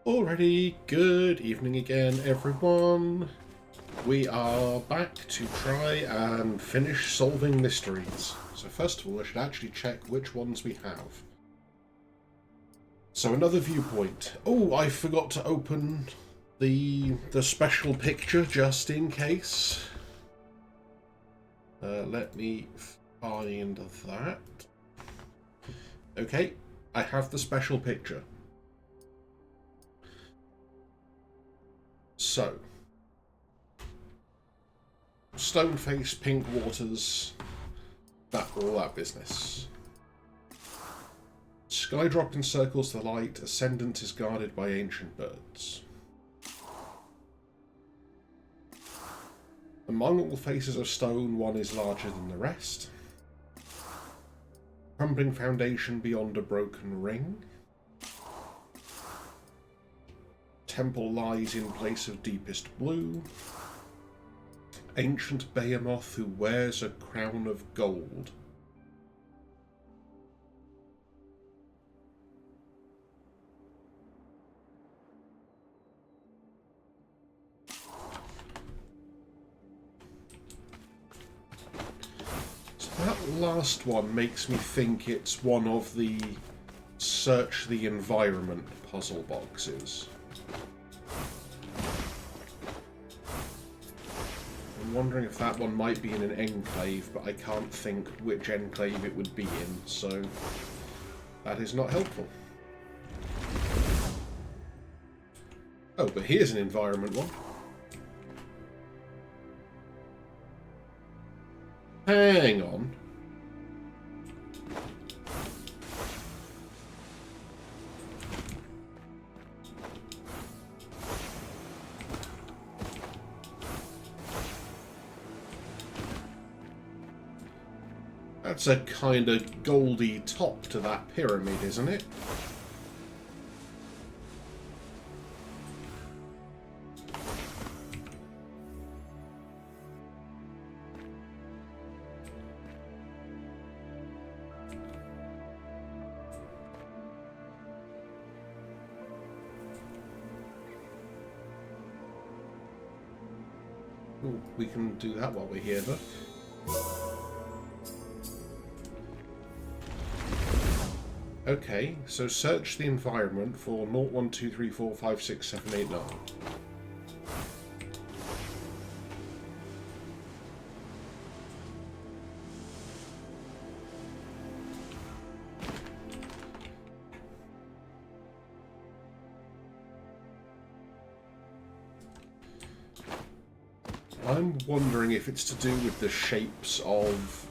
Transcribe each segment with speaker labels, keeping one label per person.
Speaker 1: Alrighty, good evening again, everyone. We are back to try and finish solving mysteries. So first of all, I should actually check which ones we have. So another viewpoint. Oh, I forgot to open the special picture just in case. Let me find that. Okay, I have the special picture. So, stone face, pink waters, all that business. Skydrop encircles the light, ascendant is guarded by ancient birds. Among all faces of stone, one is larger than the rest. Crumbling foundation beyond a broken ring. Temple lies in place of deepest blue. Ancient behemoth who wears a crown of gold. So that last one makes me think it's one of the search the environment puzzle boxes. I'm wondering if that one might be in an enclave, but I can't think which enclave it would be in, so that is not helpful. Oh, but here's an environment one. Hang on. That's a kind of goldy top to that pyramid, isn't it? Ooh, we can do that while we're here, though. Okay, so search the environment for 0, 1, 2, 3, 4, 5, 6, 7, 8, 9. I'm wondering if it's to do with the shapes of,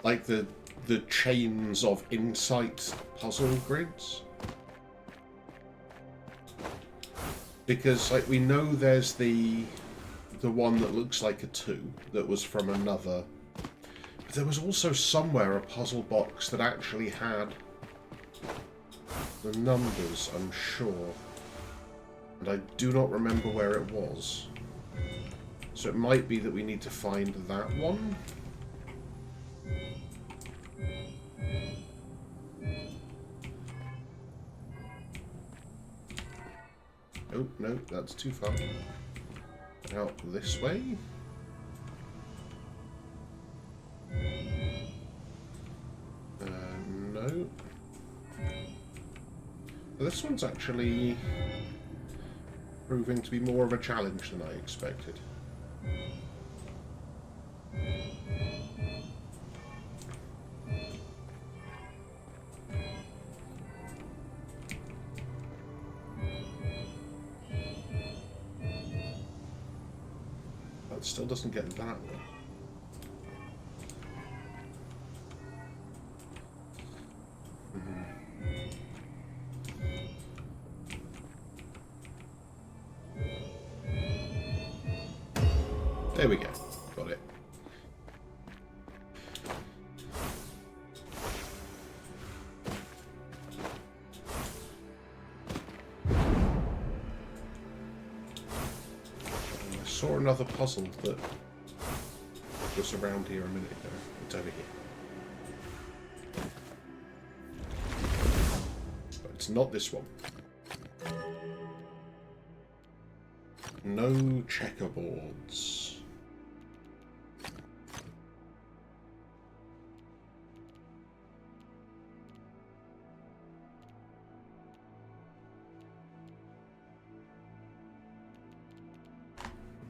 Speaker 1: like the chains of insight puzzle grids, because like we know there's the one that looks like a 2 that was from another, but there was also somewhere a puzzle box that actually had the numbers, I'm sure, and I do not remember where it was, so it might be that we need to find that one. Oh, no, that's too far. Out this way. No. Well, this one's actually proving to be more of a challenge than I expected. Still doesn't get that one. There we go. Got it. I saw another puzzle that was around here a minute ago. It's over here. It's not this one. No checkerboards.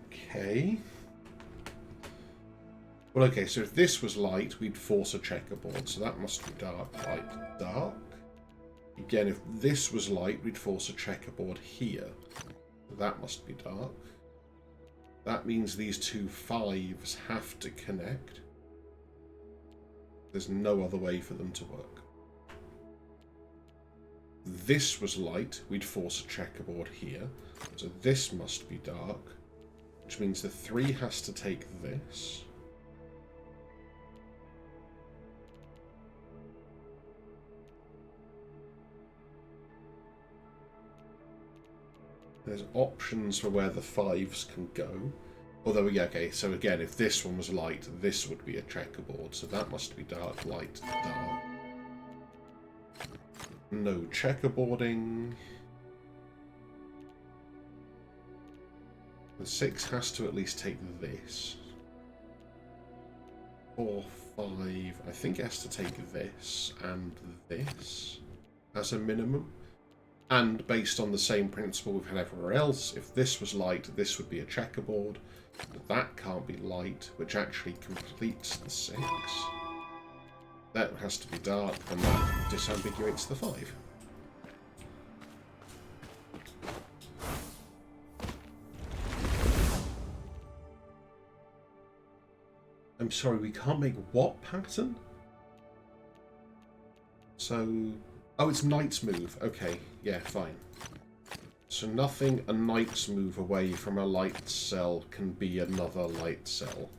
Speaker 1: Okay. Well, okay, so if this was light, we'd force a checkerboard. So that must be dark, light, dark. Again, if this was light, we'd force a checkerboard here. That must be dark. That means these two 5s have to connect. There's no other way for them to work. This was light, we'd force a checkerboard here. So this must be dark, which means the 3 has to take this. There's options for where the 5s can go. Although, yeah, okay, so again, if this one was light, this would be a checkerboard. So that must be dark, light, dark. No checkerboarding. The 6 has to at least take this. 4, 5, I think it has to take this and this as a minimum. And based on the same principle we've had everywhere else, if this was light, this would be a checkerboard. But that can't be light, which actually completes the 6. That has to be dark, and that disambiguates the 5. I'm sorry, we can't make what pattern? So... Oh, it's knight's move. Okay, yeah, fine. So nothing a knight's move away from a light cell can be another light cell.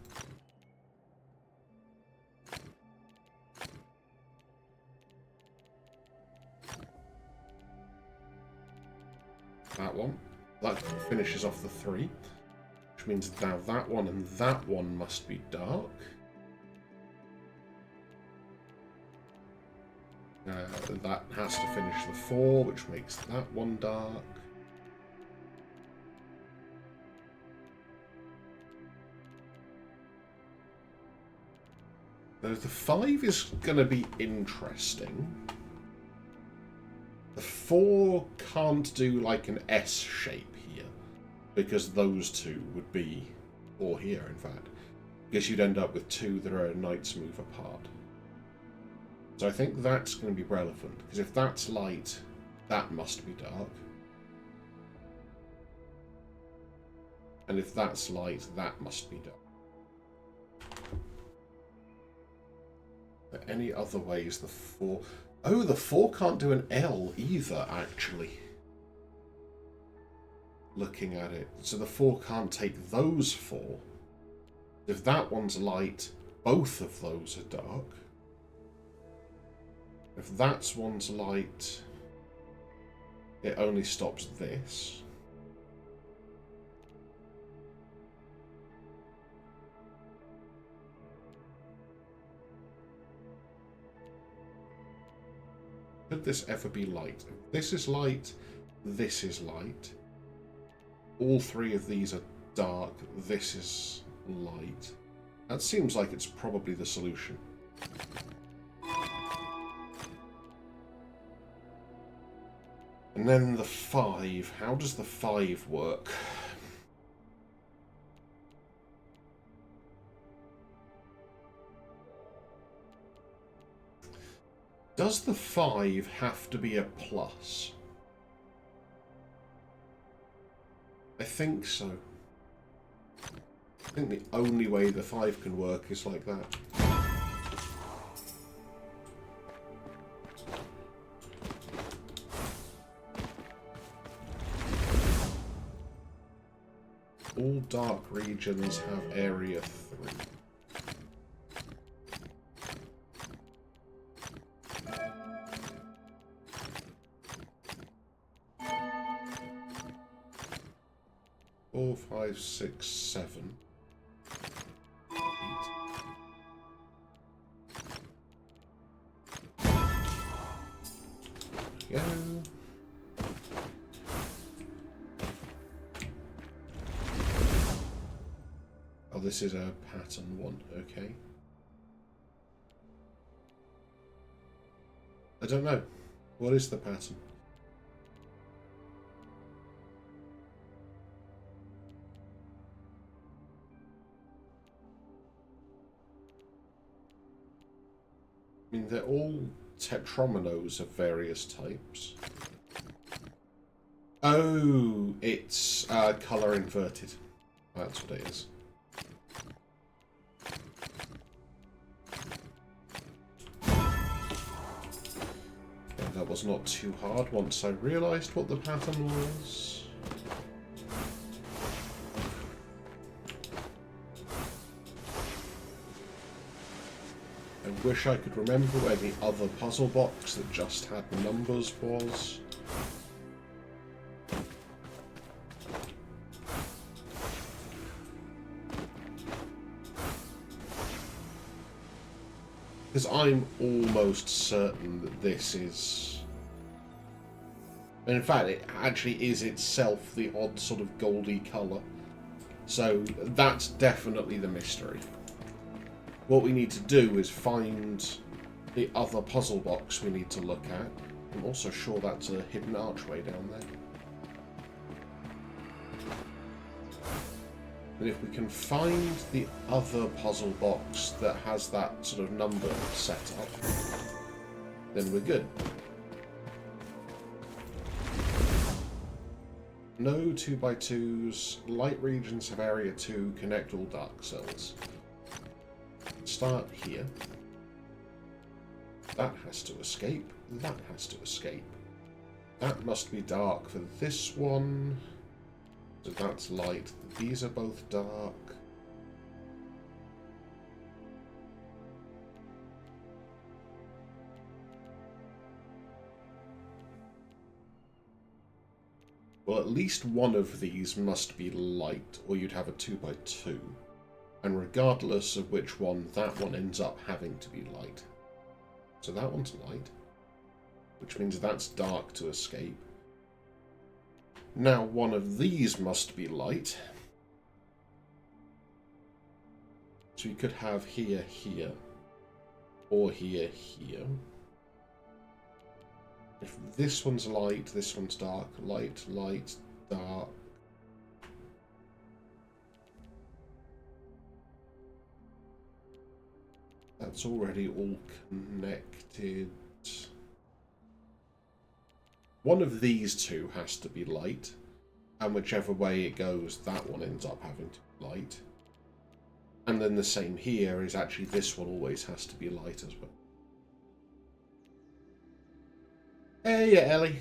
Speaker 1: That one. That finishes off the 3. Which means now that one and that one must be dark. That has to finish the 4, which makes that one dark. Now, the 5 is going to be interesting. The 4 can't do like an S shape here, because those two would be, or here in fact, because you'd end up with 2 that are a knight's move apart. So I think that's going to be relevant, because if that's light, that must be dark. And if that's light, that must be dark. Are there any other ways the 4... Oh, the 4 can't do an L either, actually. Looking at it. So the 4 can't take those 4. If that one's light, both of those are dark. If that's one's light, it only stops this. Could this ever be light? If this is light, this is light. All 3 of these are dark, this is light. That seems like it's probably the solution. And then the 5. How does the 5 work? Does the 5 have to be a plus? I think so. I think the only way the 5 can work is like that. All dark regions have area 3. Four, 5, 6, 7. 8. There we go. this is a pattern one, okay. I don't know. What is the pattern? I mean, they're all tetrominoes of various types. Oh, it's colour inverted. That's what it is. Yeah, that was not too hard once I realised what the pattern was. I wish I could remember where the other puzzle box that just had numbers was. Because I'm almost certain that this is... And in fact, it actually is itself the odd sort of goldy colour. So that's definitely the mystery. What we need to do is find the other puzzle box we need to look at. I'm also sure that's a hidden archway down there. And if we can find the other puzzle box that has that sort of number set up, then we're good. No 2x2s, light regions of area 2, connect all dark cells. Start here. That has to escape. That has to escape. That must be dark for this one. So that's light. These are both dark. Well, at least one of these must be light, or you'd have a 2x2. And regardless of which one, that one ends up having to be light. So that one's light, which means that's dark to escape. Now one of these must be light. So you could have here, here, or here, here. If this one's light, this one's dark, light, light, dark. That's already all connected. One of these two has to be light, and whichever way it goes, that one ends up having to be light. And then the same here is actually this one always has to be light as well. Hey, yeah, Ellie.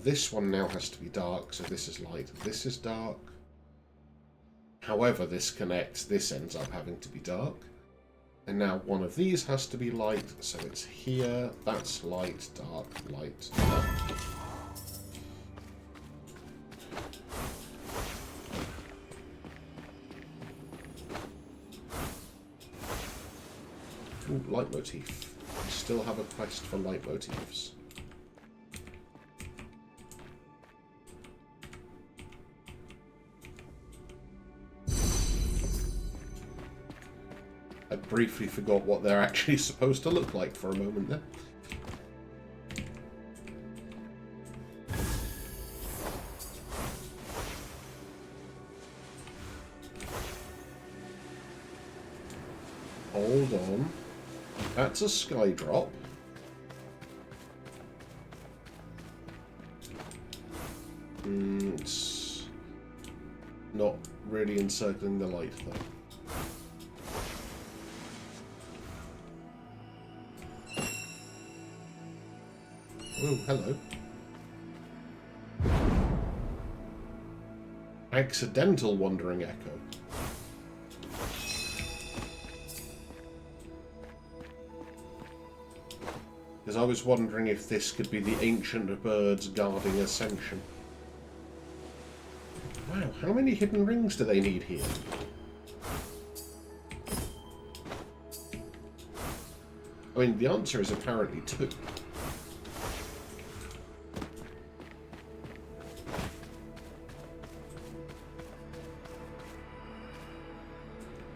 Speaker 1: This one now has to be dark, so this is light, this is dark. However this connects, this ends up having to be dark. And now one of these has to be light, so it's here, that's light, dark, light, dark. Ooh, leitmotif. I still have a quest for leitmotifs. I briefly forgot what they're actually supposed to look like for a moment there. Hold on. That's a sky drop. It's not really encircling the light though. Oh, hello. Accidental wandering echo. Because I was wondering if this could be the ancient birds guarding Ascension. Wow, how many hidden rings do they need here? I mean, the answer is apparently 2.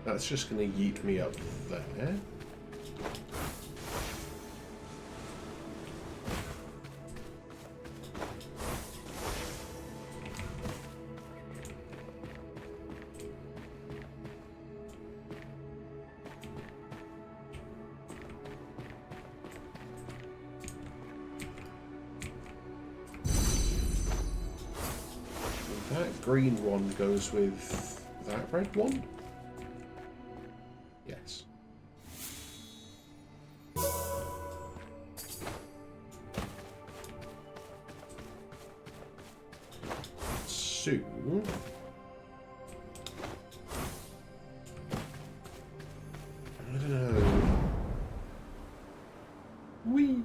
Speaker 1: That's just going to yeet me up there. That green one goes with that red one? Yes. So... I don't know. Whee!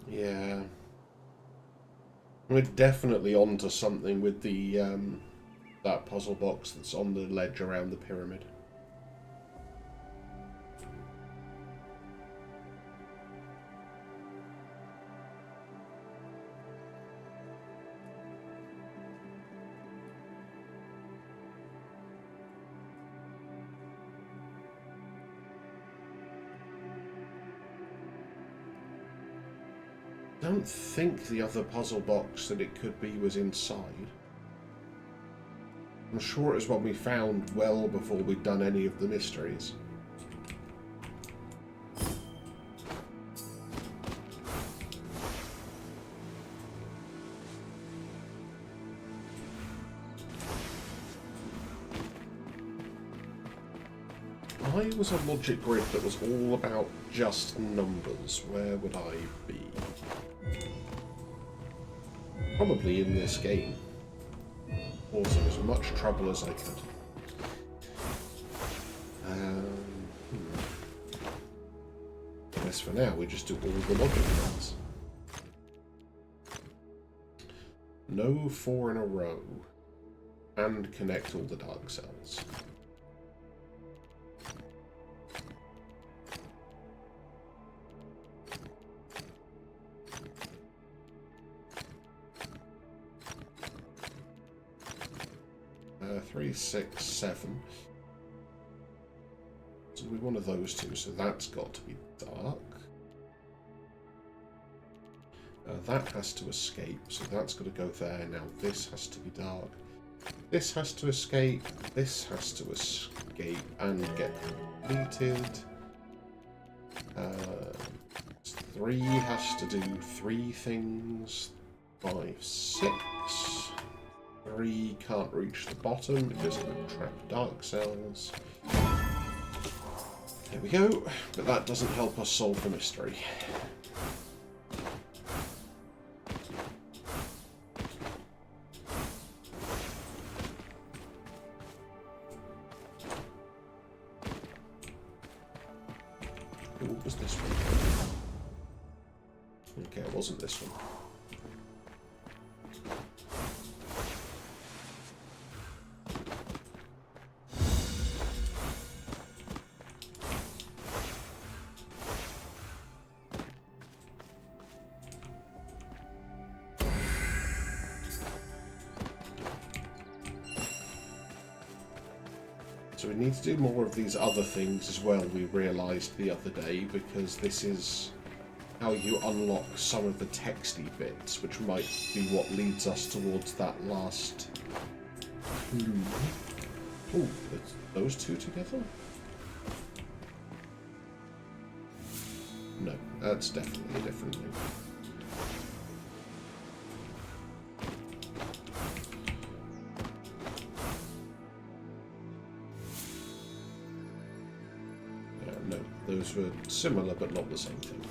Speaker 1: Yeah. We're definitely onto something with the that puzzle box that's on the ledge around the pyramid. I don't think the other puzzle box that it could be was inside. I'm sure it was one we found well before we'd done any of the mysteries. I was a logic grid that was all about just numbers. Where would I be? Probably in this game. Causing as much trouble as I could. I guess for now we just do all the logic ones. No 4 in a row. And connect all the dark cells. Three, 6, 7. So we one of those two, so that's got to be dark. That has to escape, so that's got to go there. Now this has to be dark. This has to escape. This has to escape and get completed. 3 has to do 3 things. 5, 6. 3 can't reach the bottom because it would trap dark cells. There we go, but that doesn't help us solve the mystery. What was this one? Okay, it wasn't this one. So we need to do more of these other things as well, we realised the other day, because this is how you unlock some of the texty bits, which might be what leads us towards that last clue. Oh, those two together? No, that's definitely a different thing. No, those were similar but not the same thing.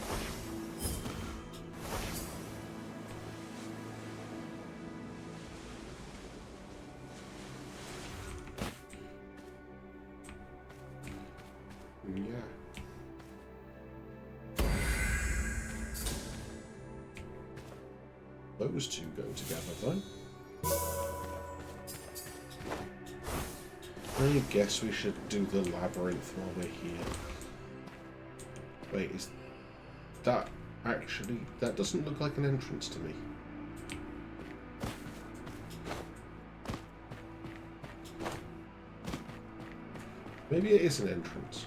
Speaker 1: Yeah. Those two go together though. I guess we should do the labyrinth while we're here. Wait, is that actually... That doesn't look like an entrance to me. Maybe it is an entrance.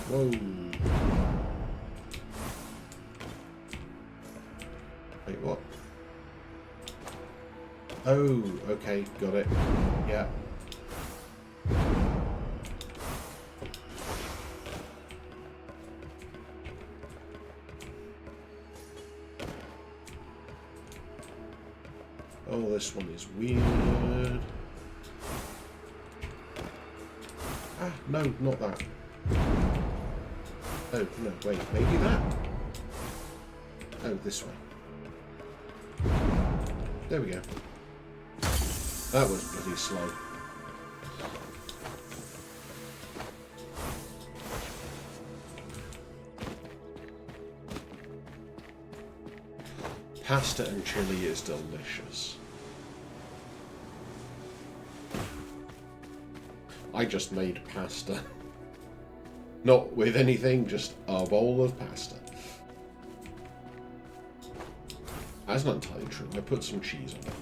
Speaker 1: Whoa. Wait, what? Oh, okay, got it. Yeah. Oh, this one is weird. Ah, no, not that. Oh, no, wait, maybe that? Oh, this way. There we go. That was bloody slow. Pasta and chili is delicious. I just made pasta. Not with anything, just a bowl of pasta. That's not entirely true. I put some cheese on it.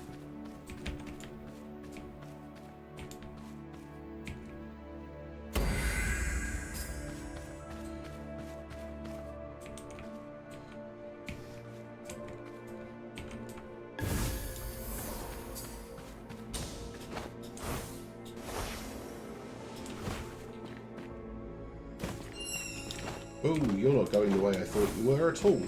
Speaker 1: Oh, you're not going the way I thought you were at all.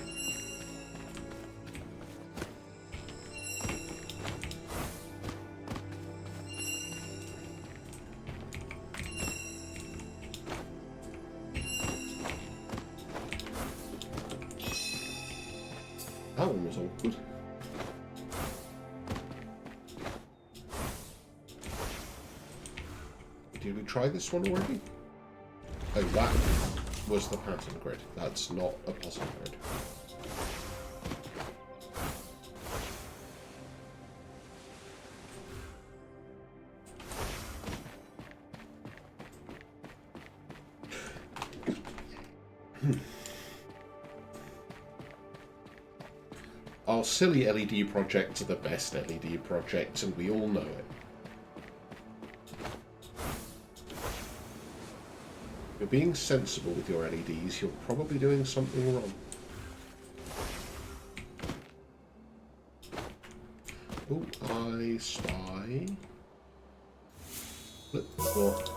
Speaker 1: That one was awkward. Did we try this one already? Oh, that was the pattern grid. That's not a puzzle grid. Our silly LED projects are the best LED projects, and we all know it. If you're being sensible with your LEDs, you're probably doing something wrong. Oh, I spy. What?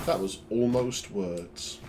Speaker 1: That was almost words.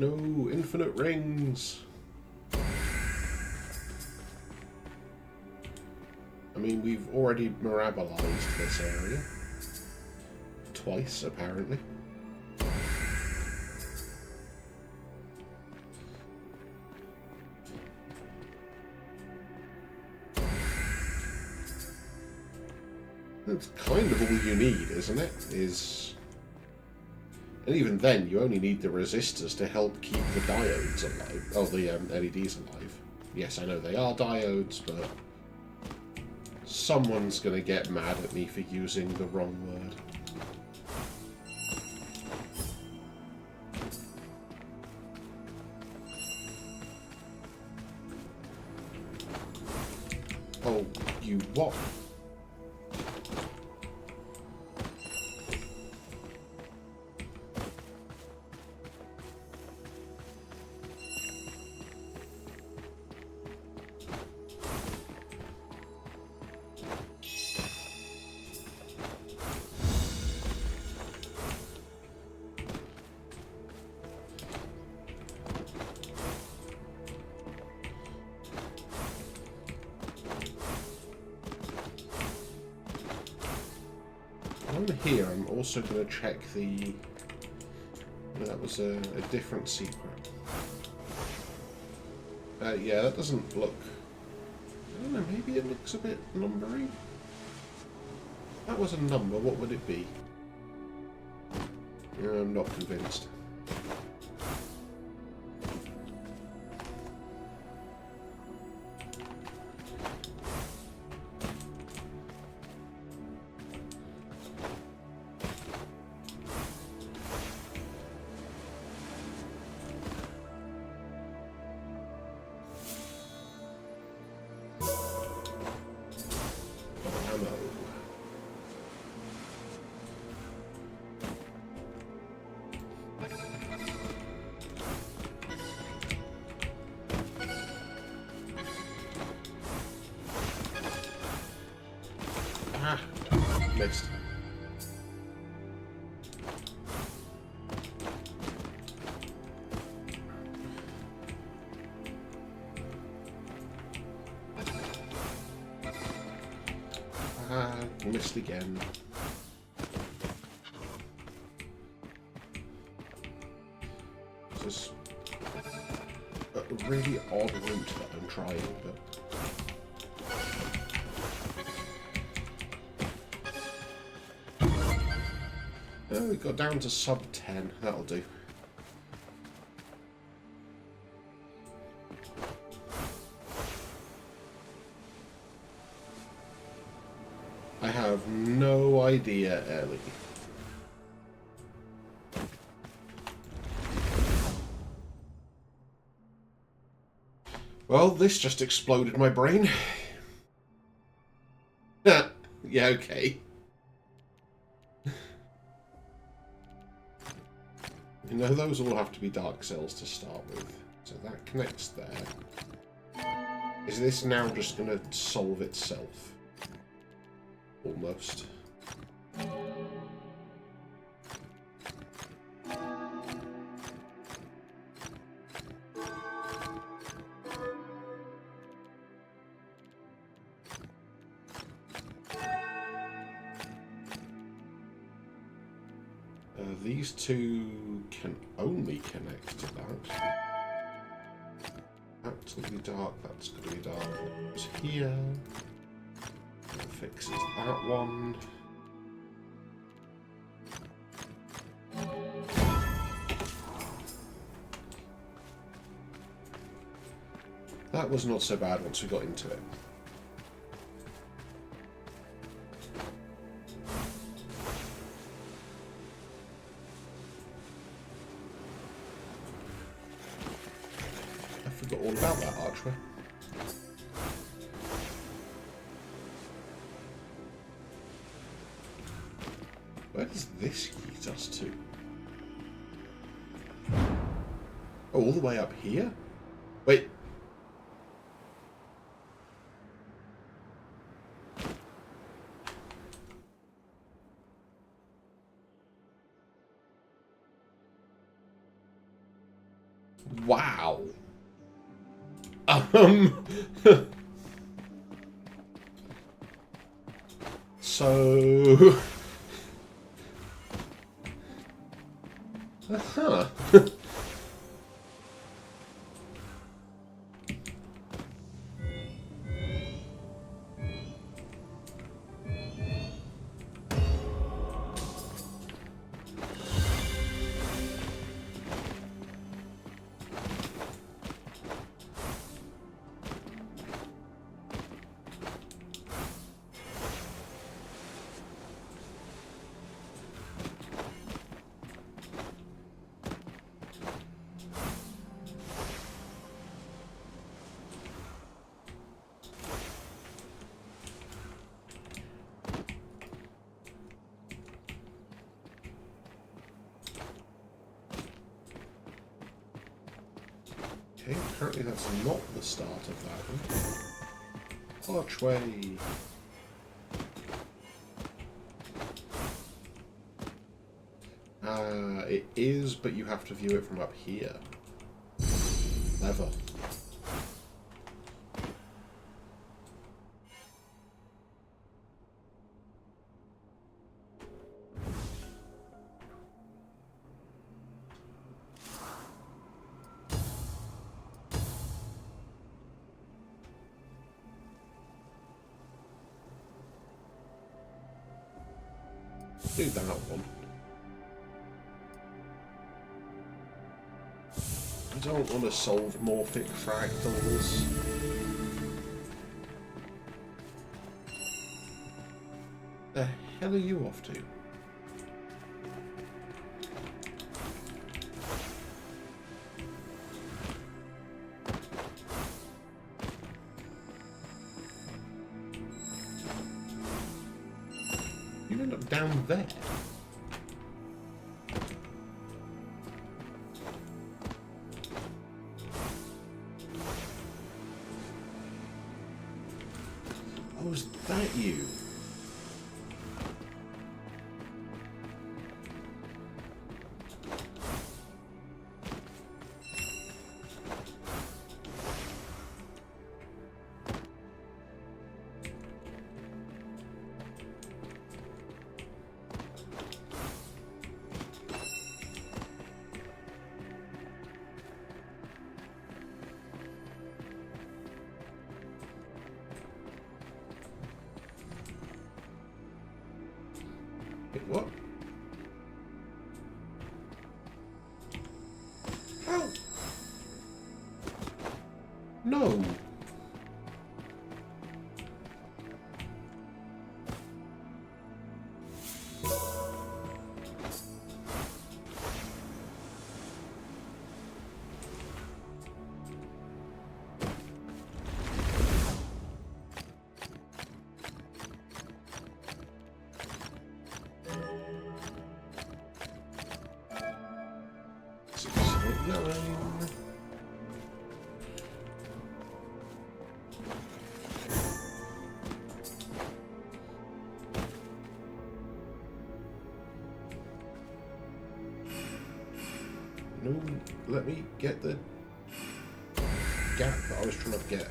Speaker 1: No, infinite rings. I mean, we've already mirabolized this area. Twice, apparently. That's kind of all you need, isn't it? And even then, you only need the resistors to help keep the diodes alive. Oh, the LEDs alive. Yes, I know they are diodes, but someone's going to get mad at me for using the wrong word. Oh, you what? Down here, I'm also going to check the... That was a different secret. Yeah, that doesn't look... I don't know, maybe it looks a bit numbery? If that was a number, what would it be? I'm not convinced. Missed. Missed again. This is a really odd route that I'm trying, but... Oh, we got down to sub 10. That'll do. I have no idea, Ellie. Well, this just exploded my brain. Yeah, okay. You know, those all have to be dark cells to start with. So that connects there. Is this now just going to solve itself? Almost. These two can only connect to that. That's going to be dark, that's going to be dark. It's here. That fixes that one. That was not so bad once we got into it. Forgot all about that archway. Where does this lead us to? Oh, all the way up here? Wait. Wow. So... Uh-huh. Okay, apparently that's not the start of that one. Archway. It is, but you have to view it from up here. Lever. Do that one. I don't want to solve morphic fractals. The hell are you off to? You end up down there. Oh, is that you? Wait, what? How? No. No, let me get the gap that I was trying to get.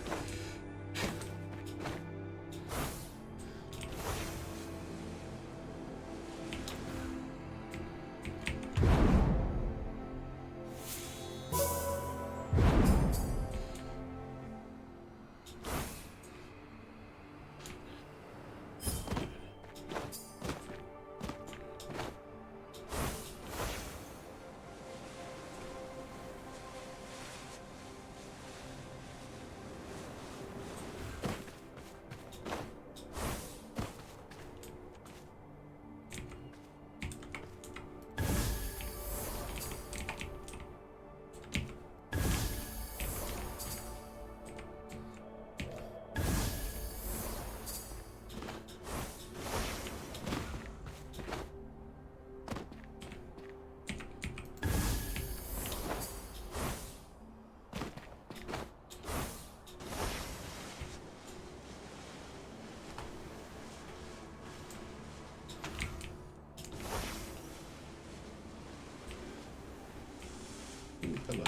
Speaker 1: Hello.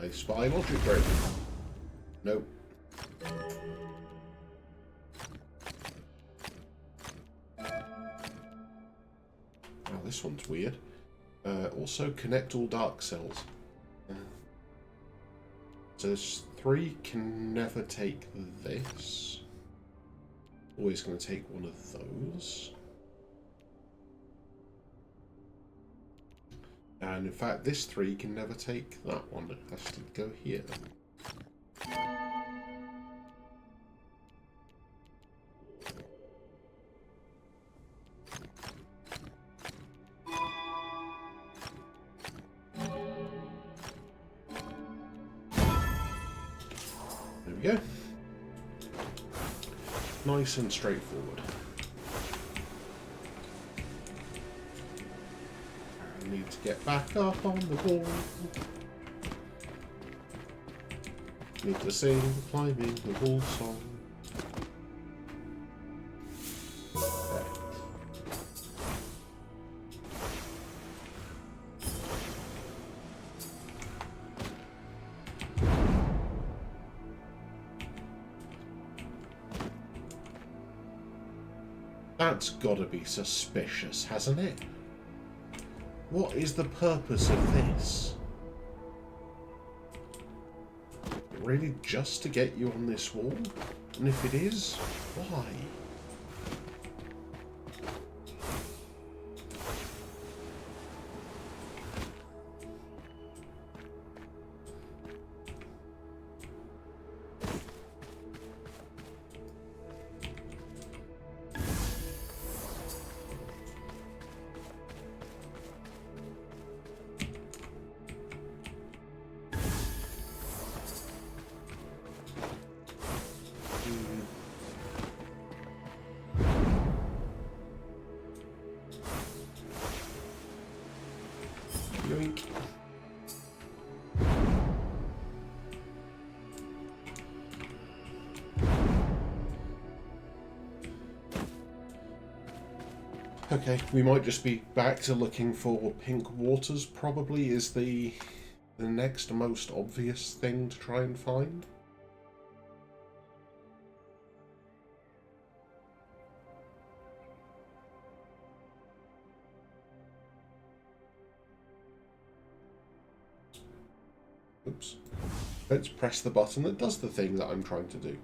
Speaker 1: I spy logic break. Nope. Oh, this one's weird. Also connect all dark cells. So there's 3 can never take this. Always going to take one of those. And in fact, this 3 can never take that one. It has to go here. There we go. Nice and straightforward. Need to get back up on the wall. Need to sing the climbing the wall song. There. That's gotta be suspicious, hasn't it? What is the purpose of this? Really just to get you on this wall? And if it is, why? Okay, we might just be back to looking for pink waters, probably is the next most obvious thing to try and find. Oops. Let's press the button that does the thing that I'm trying to do.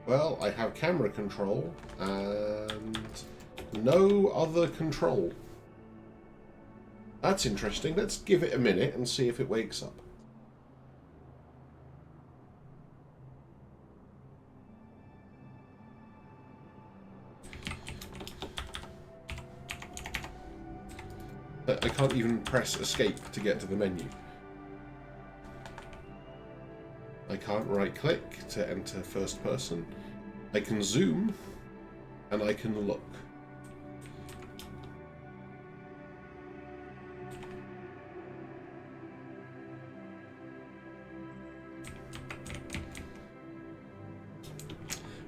Speaker 1: Well, I have camera control and no other control. That's interesting. Let's give it a minute and see if it wakes up. I can't even press escape to get to the menu. I can't right-click to enter first person. I can zoom, and I can look.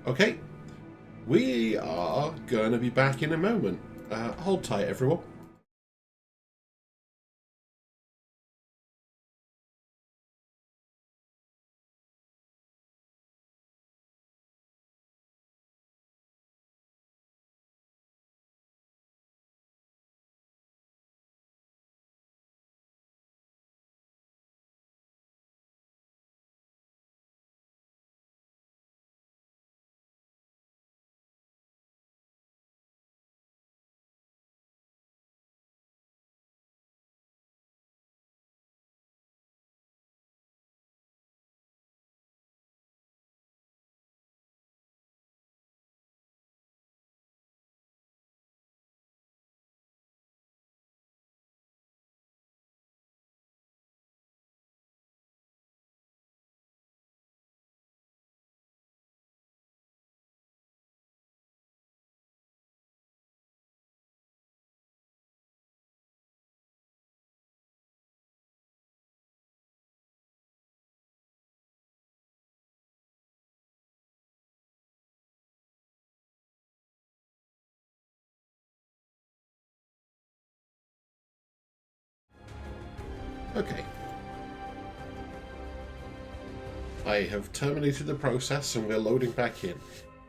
Speaker 1: Okay, we are going to be back in a moment. Hold tight, everyone. Okay. I have terminated the process and we're loading back in.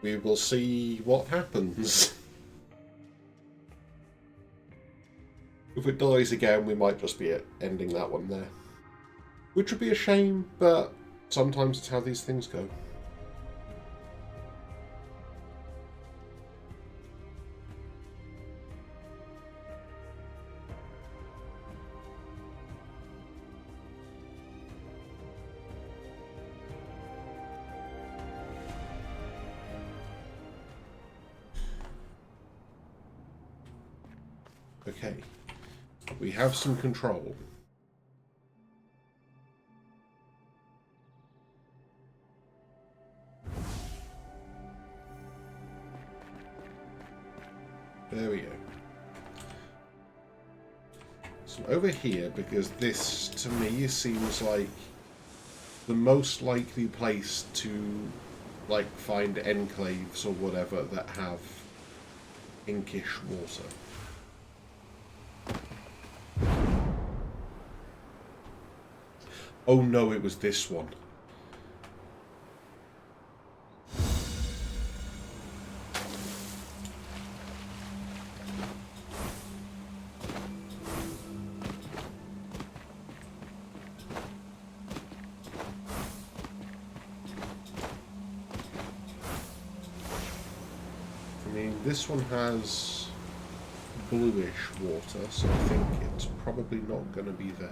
Speaker 1: We will see what happens. If it dies again, we might just be ending that one there. Which would be a shame, but sometimes it's how these things go. Okay, we have some control. There we go. So over here, because this, to me, seems like the most likely place to, like, find enclaves or whatever that have inkish water. Oh no, it was this one. I mean, this one has bluish water, so I think it's probably not going to be there.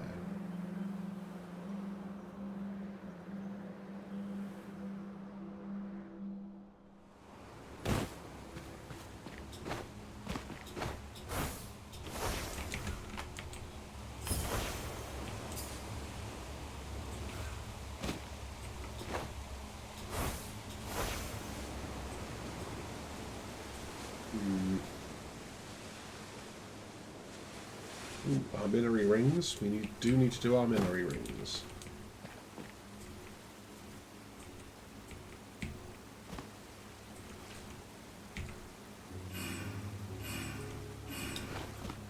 Speaker 1: Ooh, armillary rings. We do need to do armillary rings.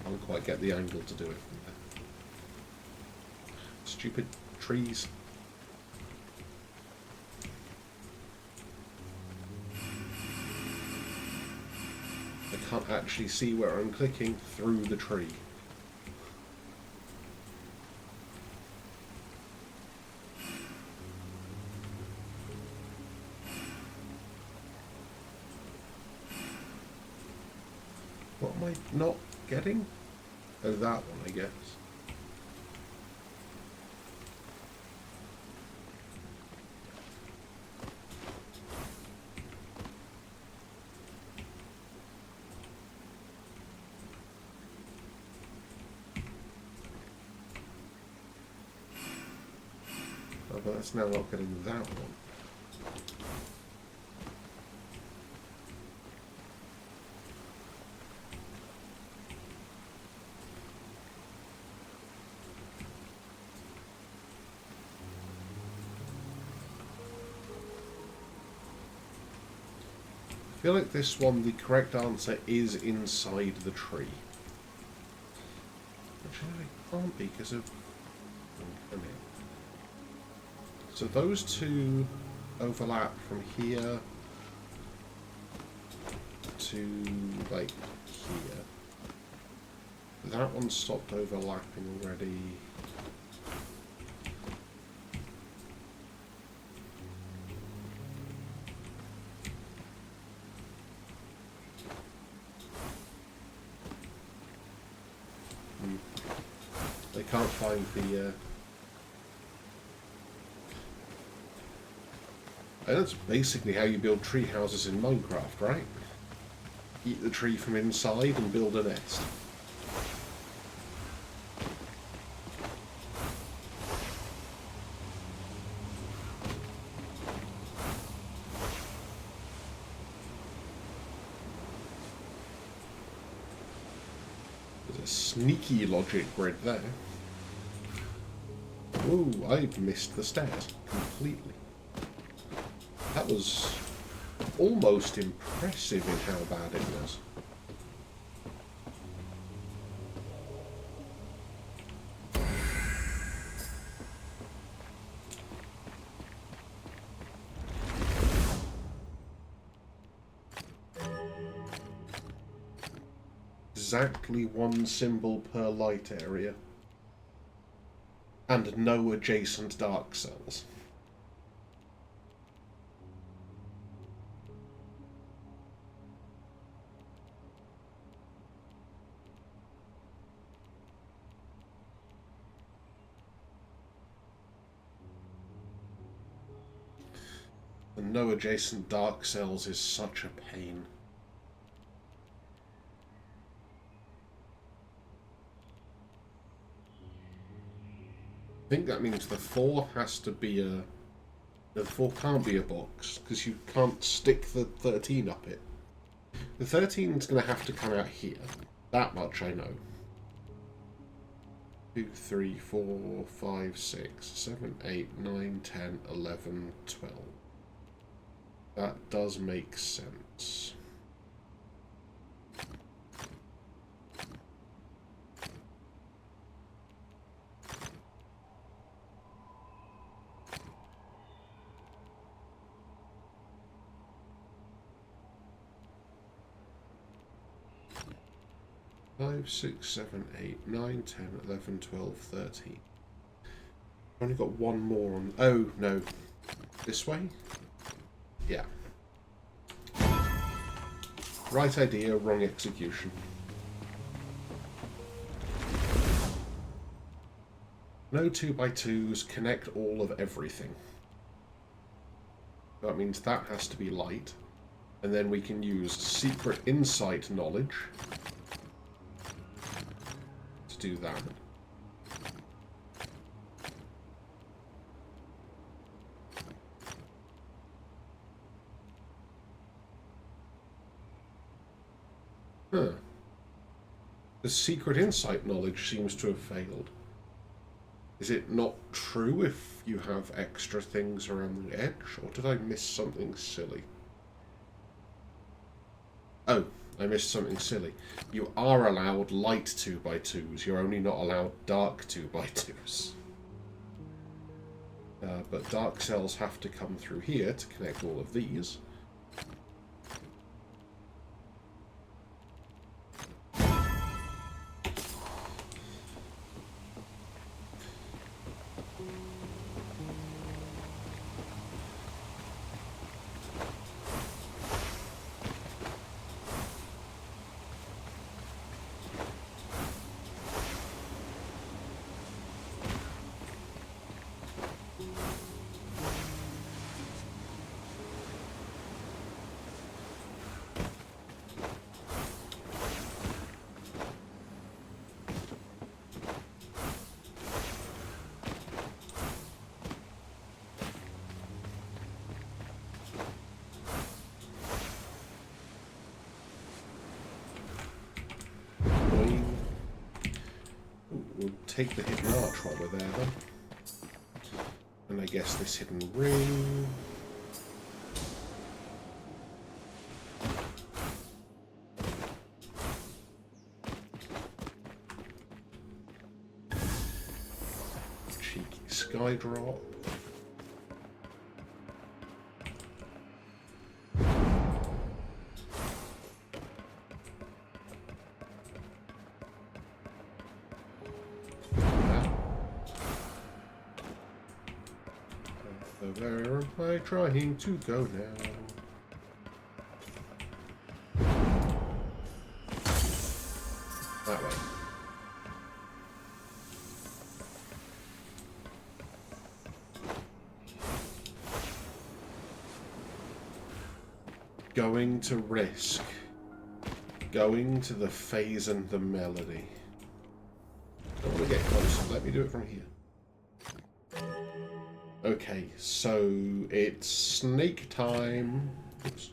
Speaker 1: I don't quite get the angle to do it from there. Stupid trees. I can't actually see where I'm clicking through the tree. What am I not getting? Oh, that one, I guess. Oh, but that's now not getting that one. I feel like this one, the correct answer is inside the tree. Actually, it can't be because of... Come here. So those two overlap from here to, like, here. That one stopped overlapping already. They can't find the... And that's basically how you build tree houses in Minecraft, right? Eat the tree from inside and build a nest. There's a sneaky logic grid there. Ooh, I've missed the stairs completely. That was almost impressive in how bad it was. Exactly one symbol per light area. And no adjacent dark cells. And no adjacent dark cells is such a pain. I think that means the 4 has to be a... The 4 can't be a box, because you can't stick the 13 up it. The 13 is going to have to come out here. That much I know. 2, 3, 4, 5, 6, 7, 8, 9, 10, 11, 12. That does make sense. Five, 6, 7, 8, 9, 10, 11, 12, 13. I've only got one more on... Oh, no. This way? Yeah. Right idea, wrong execution. No 2x2s connect all of everything. That means that has to be light. And then we can use secret insight knowledge to do that. Huh. The secret insight knowledge seems to have failed. Is it not true if you have extra things around the edge, or did I miss something silly? Oh, I missed something silly. You are allowed light 2x2s, you're only not allowed dark 2x2s. But dark cells have to come through here to connect all of these. We'll take the hidden arch while we're there then. And I guess this hidden ring. Cheeky sky drop. Where am I trying to go now? That way. Going to risk. Going to the phase and the melody. I want to get closer. Let me do it from here. Okay, so it's snake time. Oops.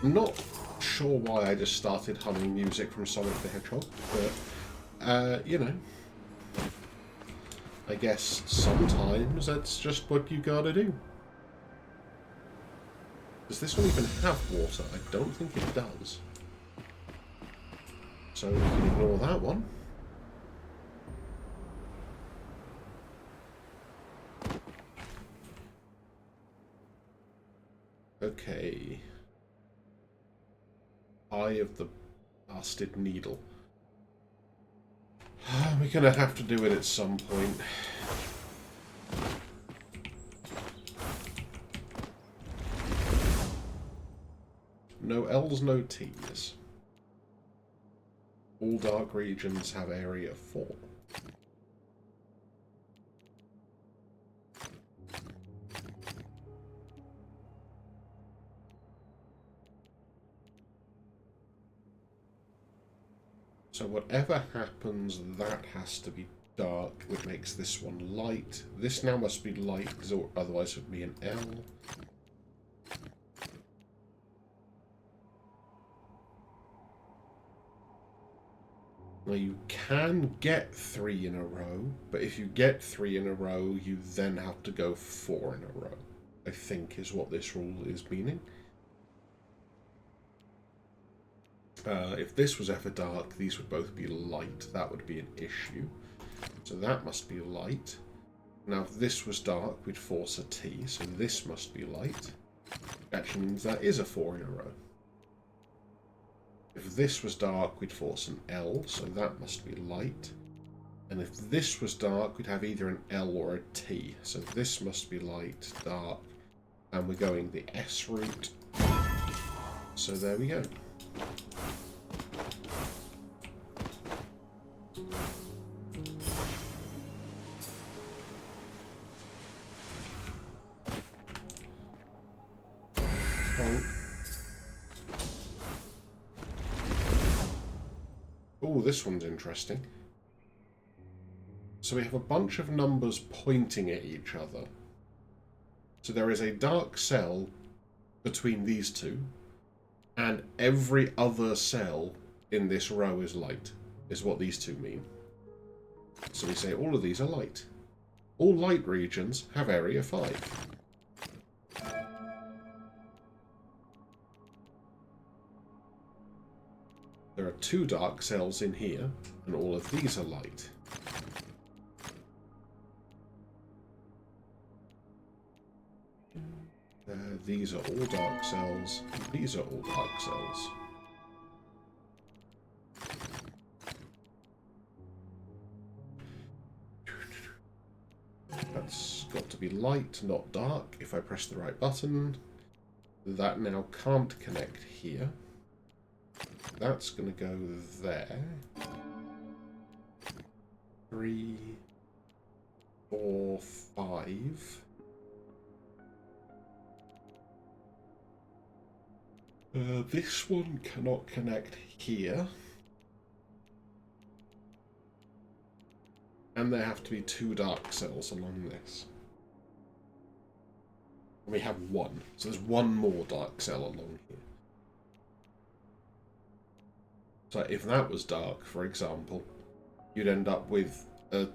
Speaker 1: I'm not sure why I just started humming music from Sonic the Hedgehog, but, you know, I guess sometimes that's just what you gotta do. Does this one even have water? I don't think it does. So we can ignore that one. Okay. Eye of the bastard needle. We're gonna have to do it at some point. No L's, no T's. All dark regions have area 4. So whatever happens, that has to be dark, which makes this one light. This now must be light, because otherwise it would be an L. Now you can get 3 in a row, but if you get 3 in a row, you then have to go 4 in a row, I think is what this rule is meaning. If this was ever dark, these would both be light. That would be an issue. So that must be light. Now if this was dark, we'd force a T, so this must be light. Actually means that is a 4 in a row. If this was dark, we'd force an L, so that must be light. And if this was dark, we'd have either an L or a T. So this must be light, dark, And we're going the S route. So there we go. Oh, this one's interesting. So we have a bunch of numbers pointing at each other. So there is a dark cell between these two, and every other cell in this row is light, is what these two mean. So we say all of these are light. All light regions have area 5. There are 2 dark cells in here, and all of these are light. These are all dark cells. These are all dark cells. That's got to be light, not dark, if I press the right button. That now can't connect here. That's going to go there. 3, 4, 5. This one cannot connect here. And there have to be 2 dark cells along this. And we have 1. So there's 1 more dark cell along here. So if that was dark, for example, you'd end up with a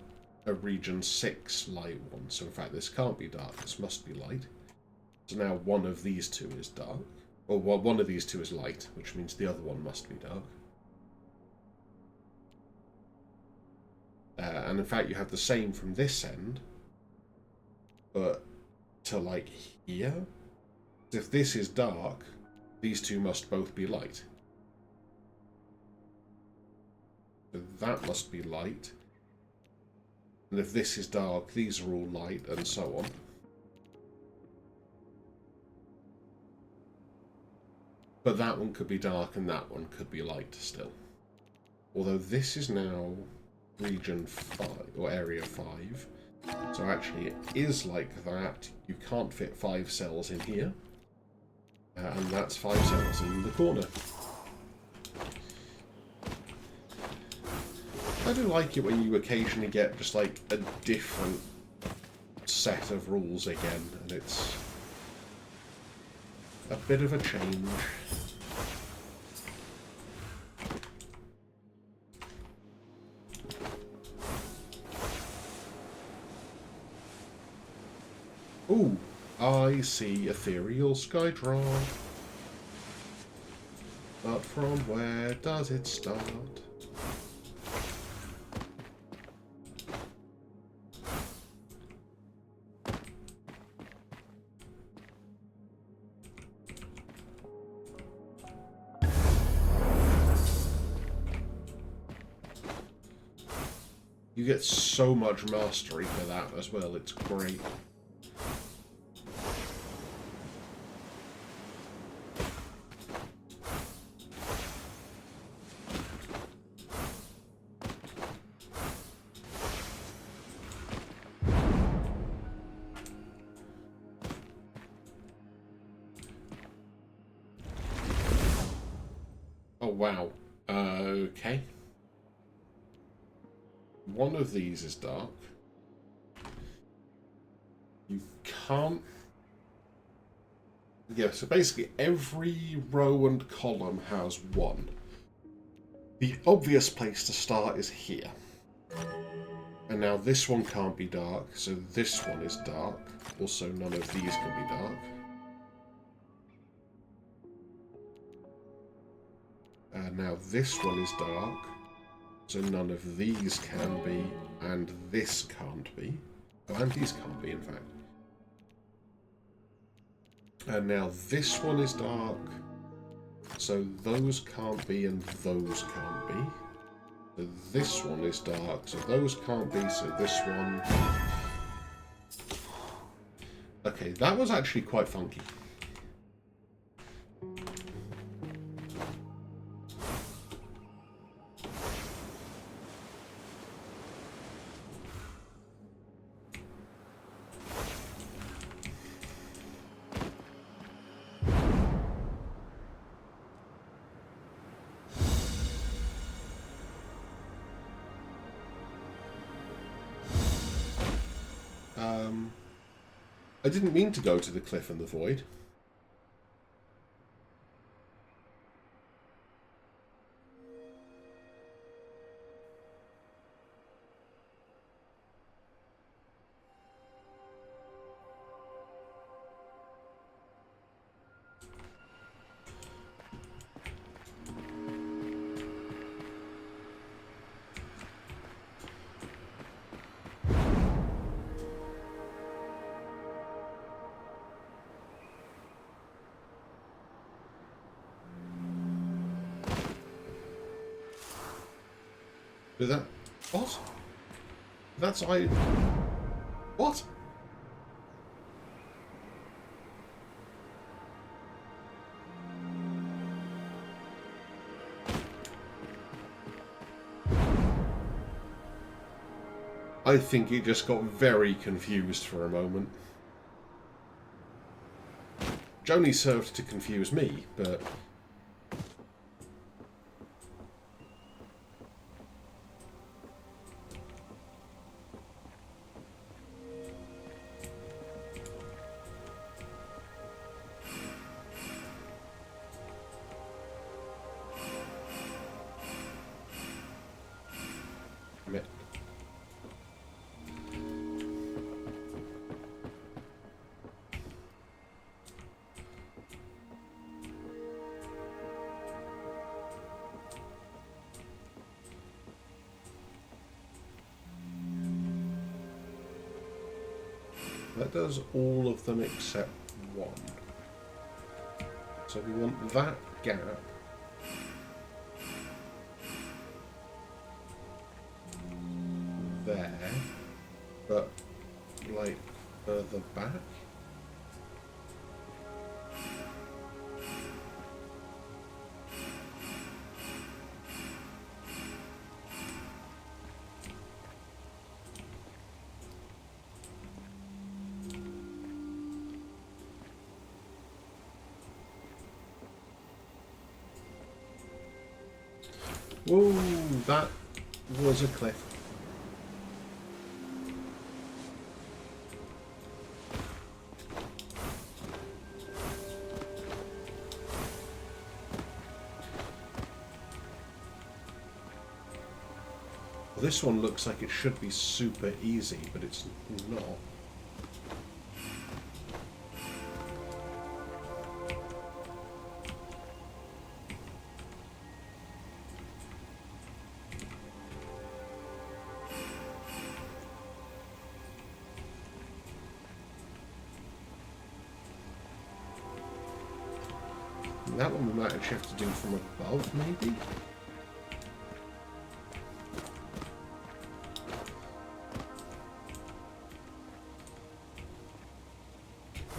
Speaker 1: region 6 light one. So in fact, this can't be dark. This must be light. So now one of these 2 is dark. Or one of these 2 is light, which means the other one must be dark. And in fact, you have the same from this end, but to like here. If this is dark, these 2 must both be light. So that must be light. And if this is dark, these are all light, and so on. But that one could be dark and that one could be light still. Although this is now region 5, or area 5. So actually it is like that. You can't fit 5 cells in here. And that's 5 cells in the corner. I do like it when you occasionally get just like a different set of rules again, and it's a bit of a change. Ooh, I see ethereal skydraw. But from where does it start? You get so much mastery for that as well, it's great. Oh wow, okay. One of these is dark. You can't... Yeah, so basically every row and column has 1. The obvious place to start is here. And now this one can't be dark, so this one is dark. Also, none of these can be dark. And now this one is dark. So none of these can be, and this can't be. Oh, and these can't be, in fact. And now this one is dark. So those can't be, and those can't be. So this one is dark, so those can't be, so this one... Okay, that was actually quite funky. I didn't mean to go to the cliff and the void. Did that... What? That's I... What? I think it just got very confused for a moment. Which only served to confuse me, but... That does all of them except one. So we want that gap. There. But, like, further back? Whoa, that was a cliff. Well, this one looks like it should be super easy, but it's not. That one we might actually have to do from above, maybe?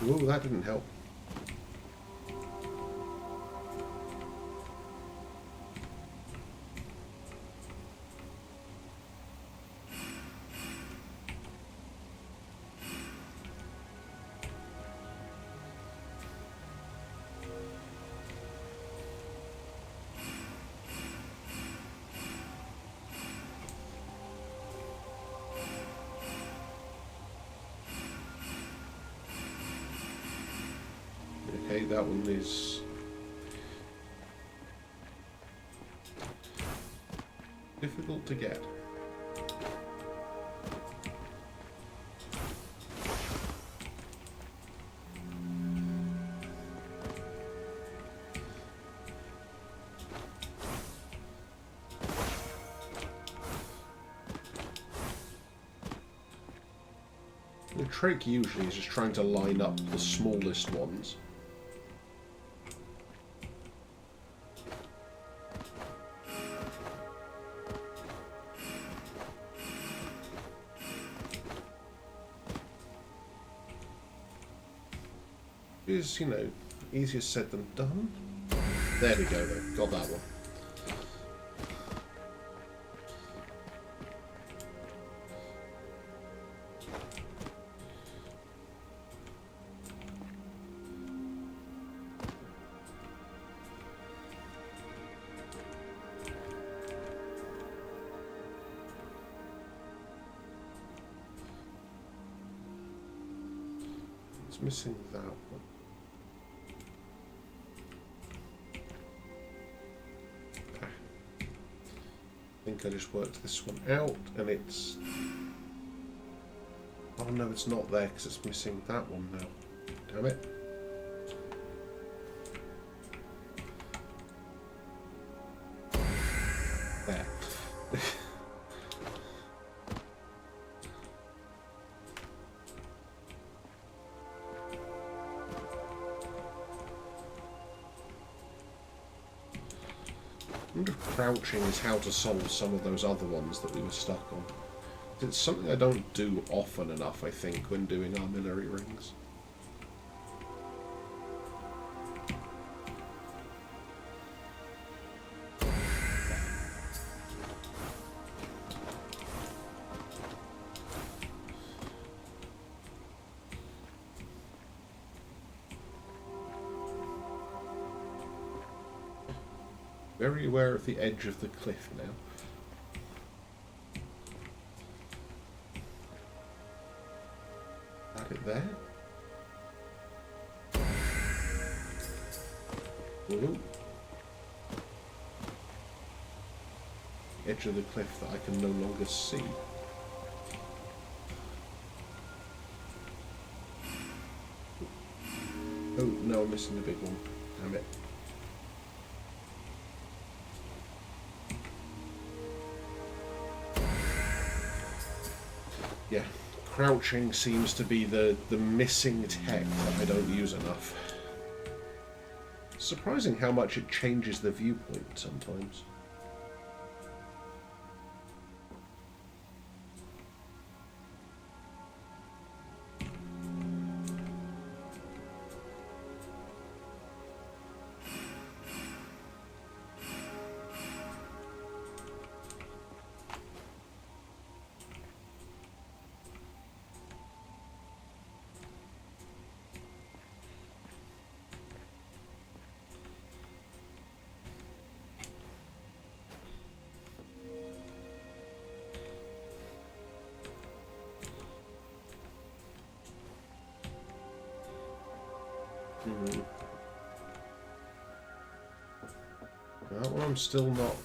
Speaker 1: Whoa, that didn't help. Okay, that one is difficult to get. The trick usually is just trying to line up the smallest ones. is, you know, easier said than done. There we go, though. Got that one. It's missing that one. I think I just worked this one out, and it's... Oh no, it's not there because it's missing that one now. Damn it. There. I wonder if crouching is how to solve some of those other ones that we were stuck on. It's something I don't do often enough, I think, when doing armillary rings. Very aware of the edge of the cliff now. Add it there. Ooh. Edge of the cliff that I can no longer see. Oh no, I'm missing the big one. Damn it. Yeah, crouching seems to be the missing tech that I don't use enough. Surprising how much it changes the viewpoint sometimes. That one I'm still not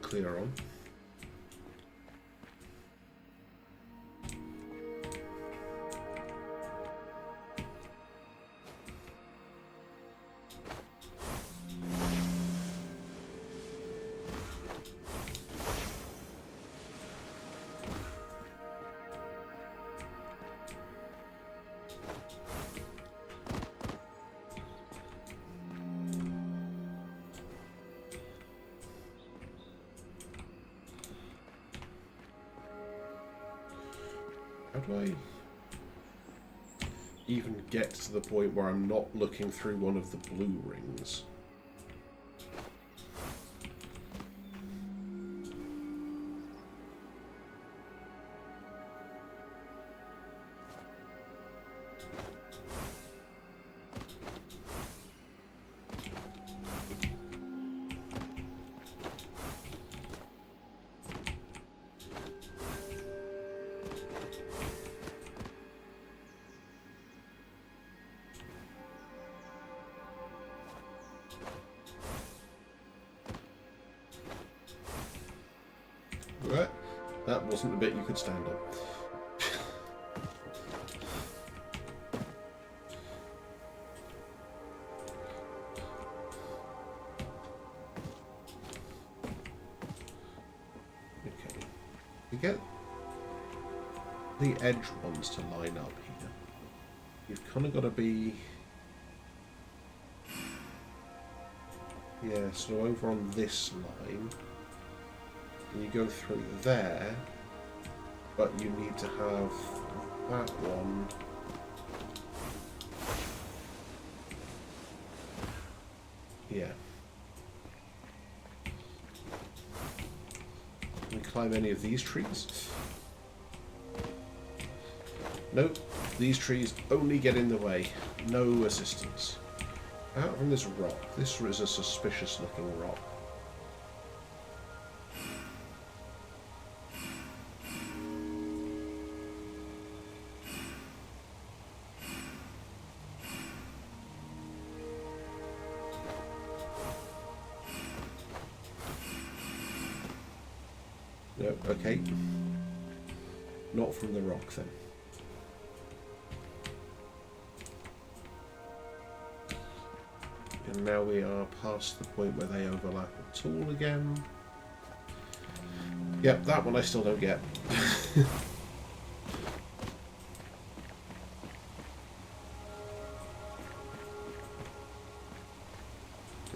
Speaker 1: clear on. How do I even get to the point where I'm not looking through one of the blue rings? Right. That wasn't the bit you could stand on. Okay. To get the edge ones to line up here, you've kind of got to be... Yeah, so over on this line, and you go through there, but you need to have that one Yeah. Can we climb any of these trees? Nope. These trees only get in the way. No assistance. Out from this rock. This is a suspicious looking rock. No, okay. Not from the rock then. And now we are past the point where they overlap at all again. Yep, that one I still don't get. Did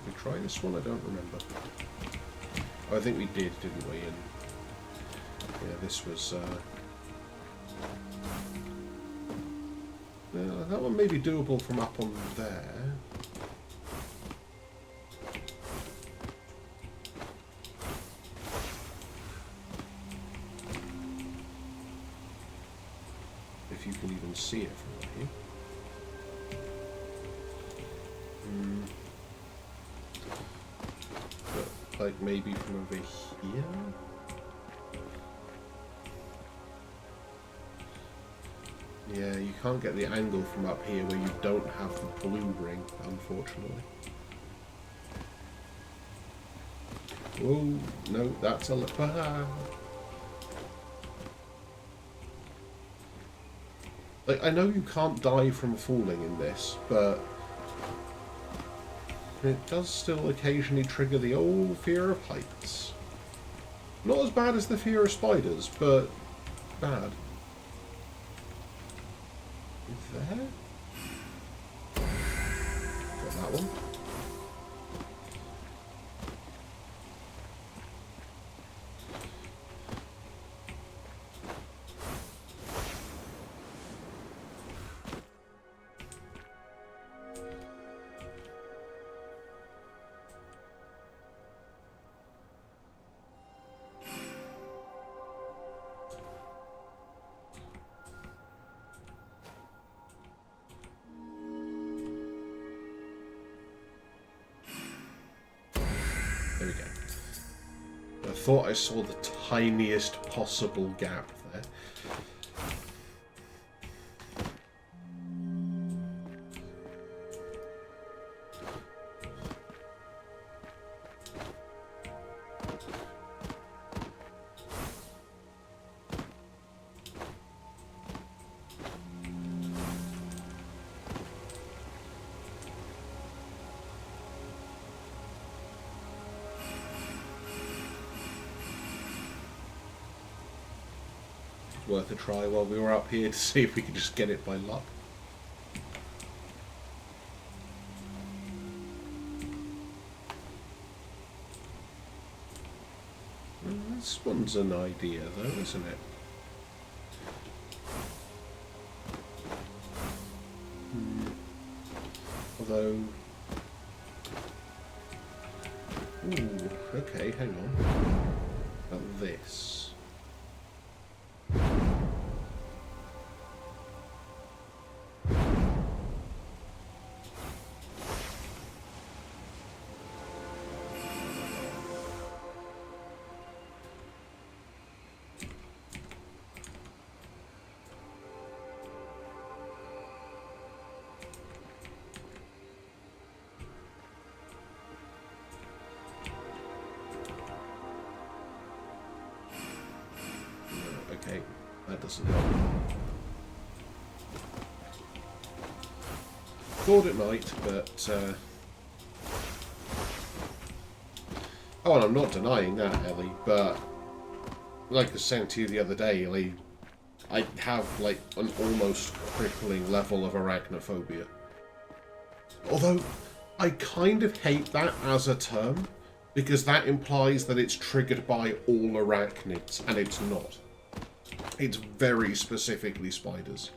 Speaker 1: we try this one? I don't remember. Oh, I think we did, didn't we? And yeah, this was... that one may be doable from up on there. If you can even see it from here. But, like, maybe from over here? Yeah, you can't get the angle from up here where you don't have the blue ring, unfortunately. Oh, no, that's a... Like, I know you can't die from falling in this, but it does still occasionally trigger the old fear of heights. Not as bad as the fear of spiders, but bad. There? Got that one. There we go. I thought I saw the tiniest possible gap there. Worth a try while we were up here to see if we could just get it by luck. Well, this one's an idea though, isn't it? Although... Ooh, okay, hang on. About this. Okay, that doesn't help. Thought it might, but... Oh, and I'm not denying that, Ellie, but... Like I was saying to you the other day, Ellie, I have, like, an almost crippling level of arachnophobia. Although, I kind of hate that as a term, because that implies that it's triggered by all arachnids, and it's not. It's very specifically spiders.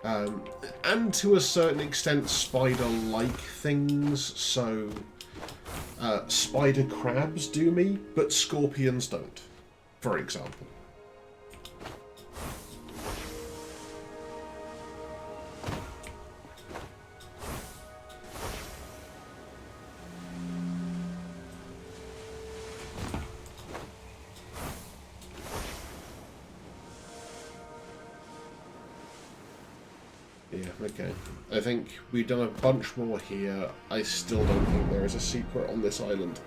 Speaker 1: And to a certain extent spider-like things, so spider crabs do me, but scorpions don't, for example. Yeah, okay. I think we've done a bunch more here. I still don't think there is a secret on this island.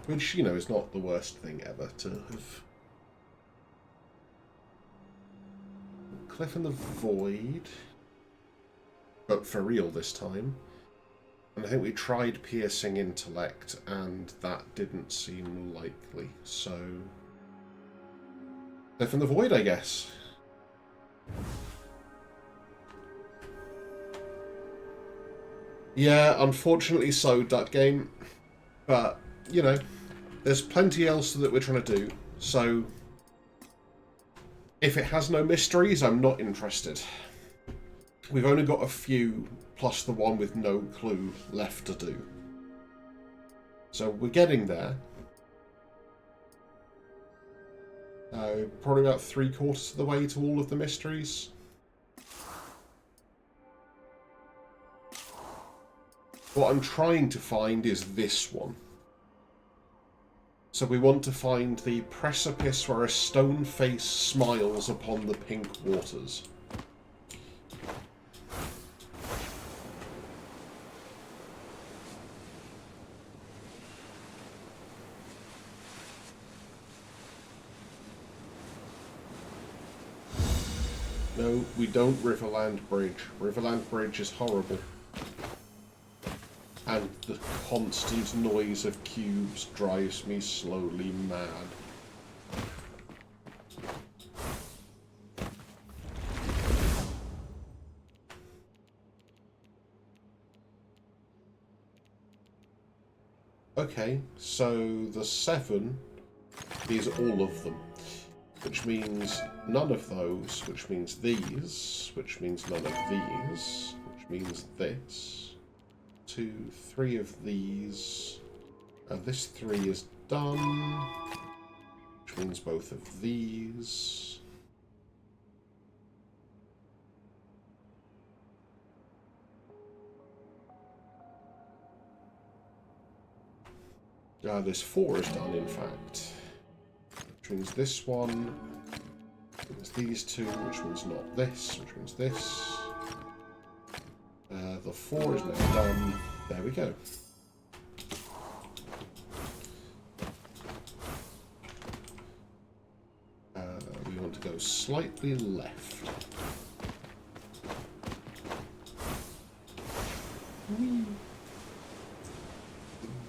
Speaker 1: Which, you know, is not the worst thing ever to have. Cliff in the Void. But for real this time. And I think we tried piercing intellect, and that didn't seem likely. So, Cliff in the Void, I guess. Yeah, unfortunately so, Duck Game. But, you know, there's plenty else that we're trying to do. So, if it has no mysteries, I'm not interested. We've only got a few, plus the one with no clue, left to do. So we're getting there. Probably about 3/4 of the way to all of the mysteries. What I'm trying to find is this one. So we want to find the precipice where a stone face smiles upon the pink waters. No, we don't Riverland Bridge. Riverland Bridge is horrible. And the constant noise of cubes drives me slowly mad. Okay, so the 7 is all of them. Which means none of those, which means these, which means none of these, which means this. 2, 3 of these. This 3 is done, which means both of these. This 4 is done, in fact. Which means this one, which means these 2, which means not this, which means this. The 4 is now done. There we go. We want to go slightly left.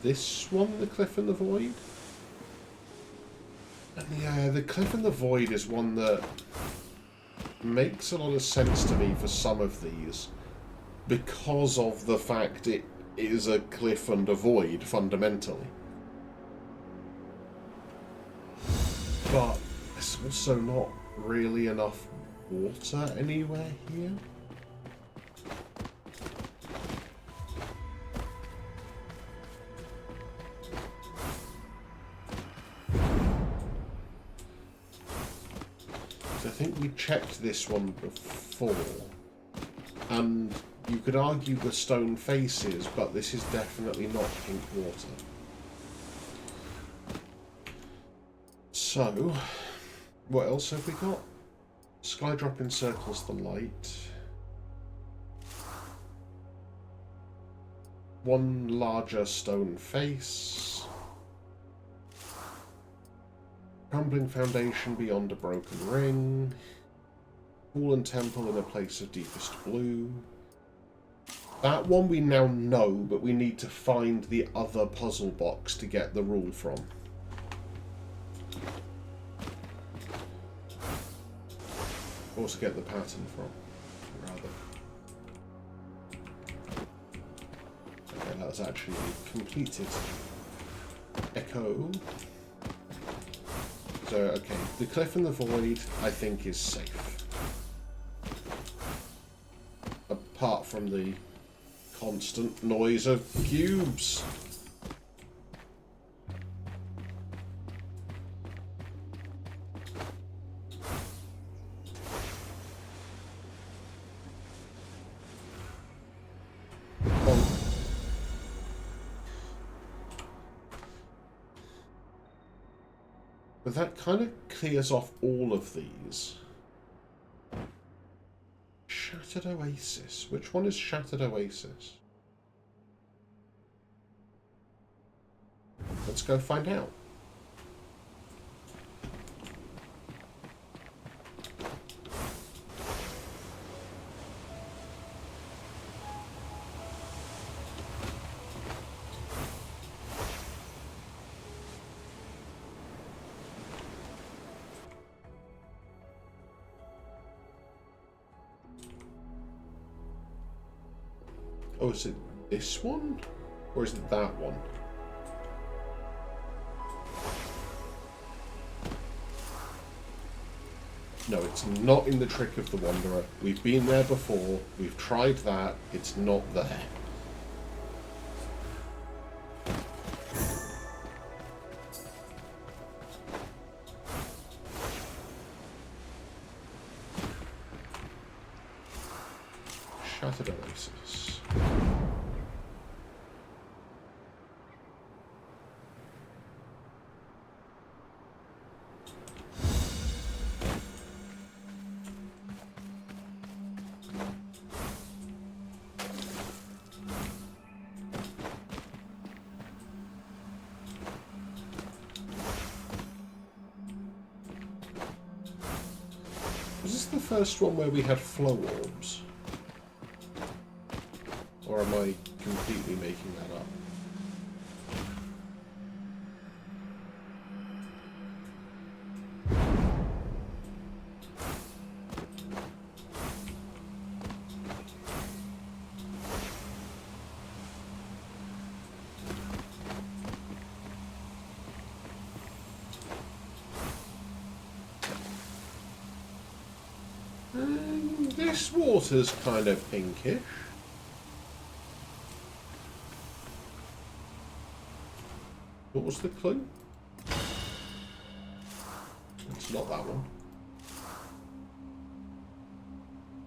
Speaker 1: This one, the Cliff in the Void? Yeah, the Cliff in the Void is one that makes a lot of sense to me for some of these, because of the fact it is a cliff and a void, fundamentally. But there's also not really enough water anywhere here. I think we checked this one before, and you could argue the stone faces, but this is definitely not pink water. So, what else have we got? Skydrop encircles the light. One larger stone face. Crumbling foundation beyond a broken ring. Fallen temple in a place of deepest blue. That one we now know, but we need to find the other puzzle box to get the rule from. Or to get the pattern from, rather. that was actually completed. Echo. So, okay, the cliff and the void, I think, is safe. Apart from the constant noise of cubes. But that kind of clears off all of these. Shattered Oasis. Which one is Shattered Oasis? Let's go find out. Oh, is it this one? Or is it that one? No, it's not in the Trick of the Wanderer. We've been there before. We've tried that. It's not there. Shattered Oasis. Was this the first one where we had flow orbs? Or am I completely making that up? This water's kind of pinkish. What was the clue? It's not that one.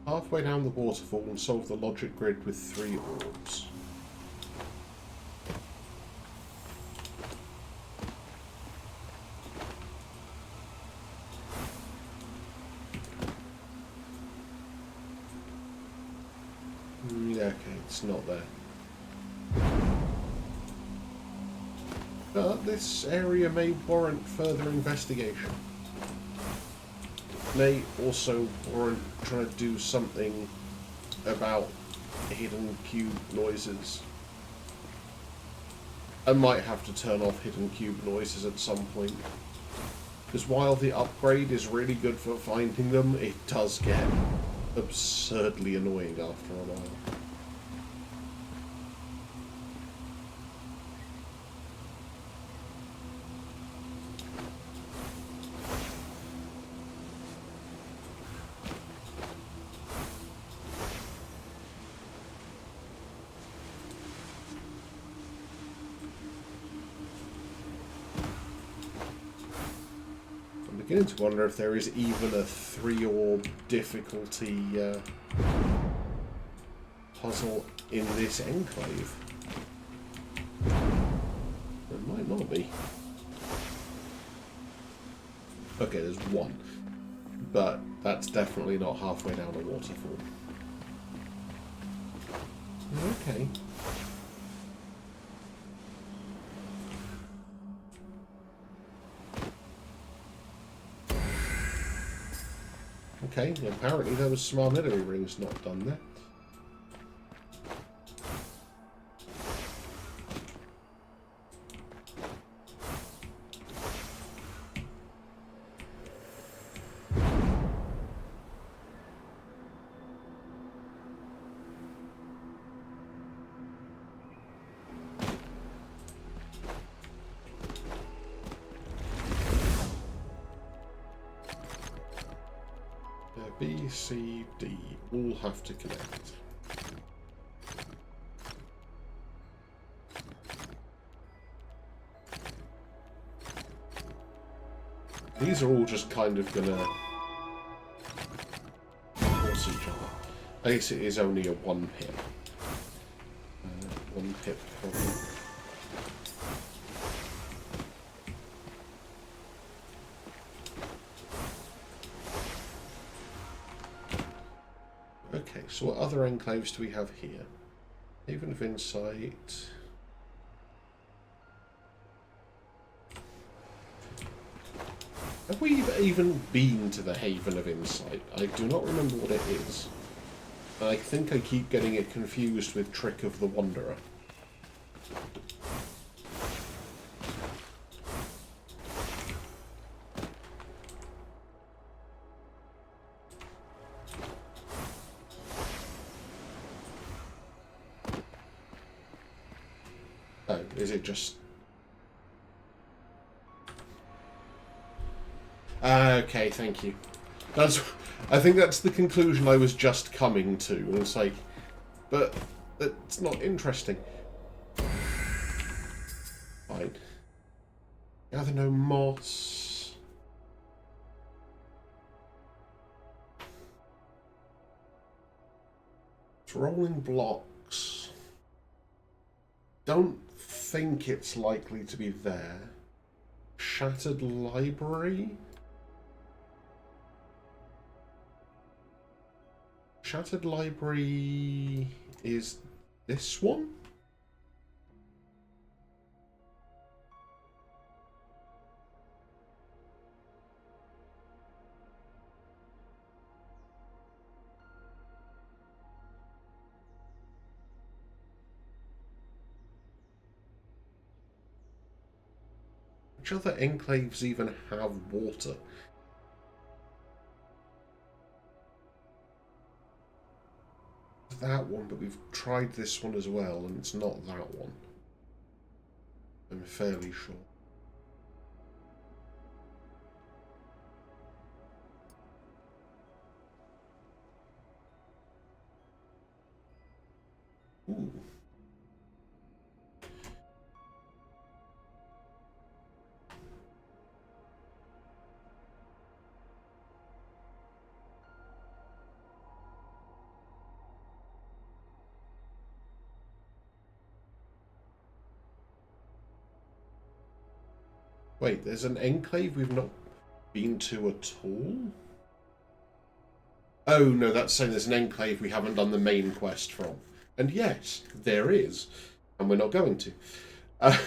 Speaker 1: Halfway down the waterfall and solve the logic grid with 3 orbs. Yeah, okay, it's not there. But this area may warrant further investigation. May also warrant trying to do something about hidden cube noises. I might have to turn off hidden cube noises at some point. Because while the upgrade is really good for finding them, it does get absurdly annoying after a while. I'm beginning to wonder if there is even a 3-orb difficulty puzzle in this enclave. There might not be. Okay, there's 1. But that's definitely not halfway down a waterfall. Okay. Okay, apparently there was some artillery rings not done there. A, C, D all have to connect. These are all just kind of gonna force each other. I guess it is only a 1 pip. 1 pip problem. Okay, so what other enclaves do we have here? Haven of Insight. Have we even been to the Haven of Insight? I do not remember what it is. I think I keep getting it confused with Trick of the Wanderer. Oh, is it just... okay, thank you. I think that's the conclusion I was just coming to. And it's like, but that's not interesting. Fine. Gather no moss. It's rolling blocks. Don't think it's likely to be there. Shattered library? Shattered library is this one? Which other enclaves even have water? That one, but we've tried this one as well, and it's not that one. I'm fairly sure. Ooh. Wait, there's an enclave we've not been to at all? Oh, no, that's saying there's an enclave we haven't done the main quest from. And yes, there is. And we're not going to. I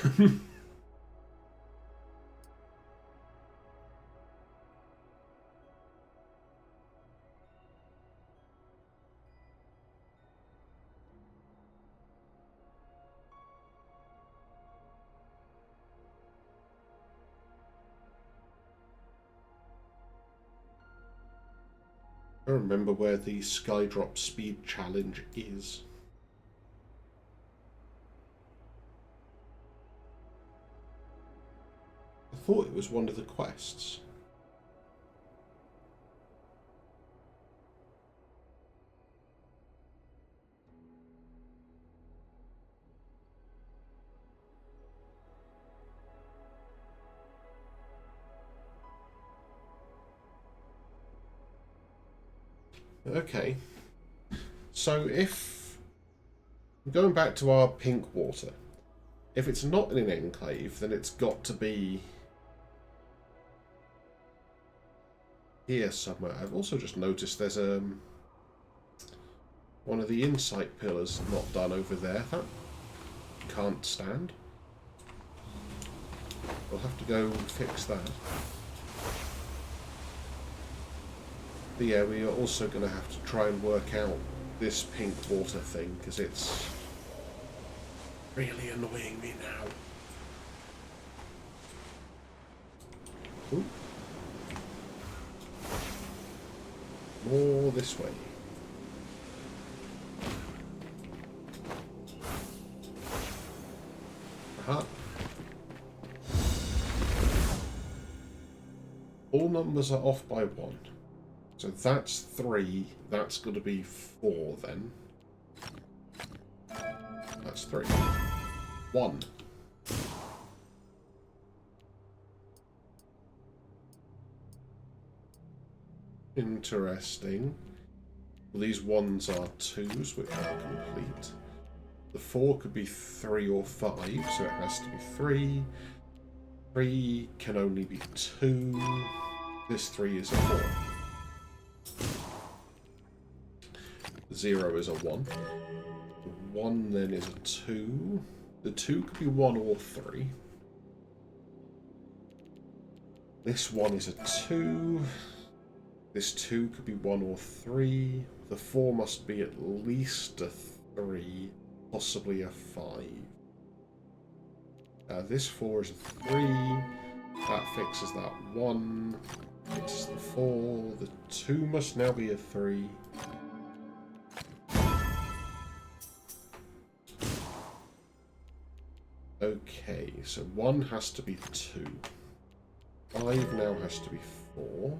Speaker 1: don't remember where the Skydrop Speed Challenge is. I thought it was one of the quests. Okay. So if... going back to our pink water, if it's not in an enclave, then it's got to be here somewhere. I've also just noticed there's one of the insight pillars not done over there. That can't stand. We'll have to go fix that. But yeah, we are also going to have to try and work out this pink water thing, because it's really annoying me now. Ooh. More this way. Aha. All numbers are off by 1. So that's 3. That's going to be 4 then. That's 3. 1. Interesting. Well, these 1s are 2s, which are complete. The 4 could be 3 or 5, so it has to be 3. 3 can only be 2. This 3 is a 4. 0 is a 1. The 1 then is a 2. The 2 could be 1 or 3. This 1 is a 2. This 2 could be 1 or 3. The 4 must be at least a 3, possibly a 5. This 4 is a 3. That fixes that 1. Fixes the 4. The 2 must now be a 3. Okay, so 1 has to be 2. 5 now has to be 4.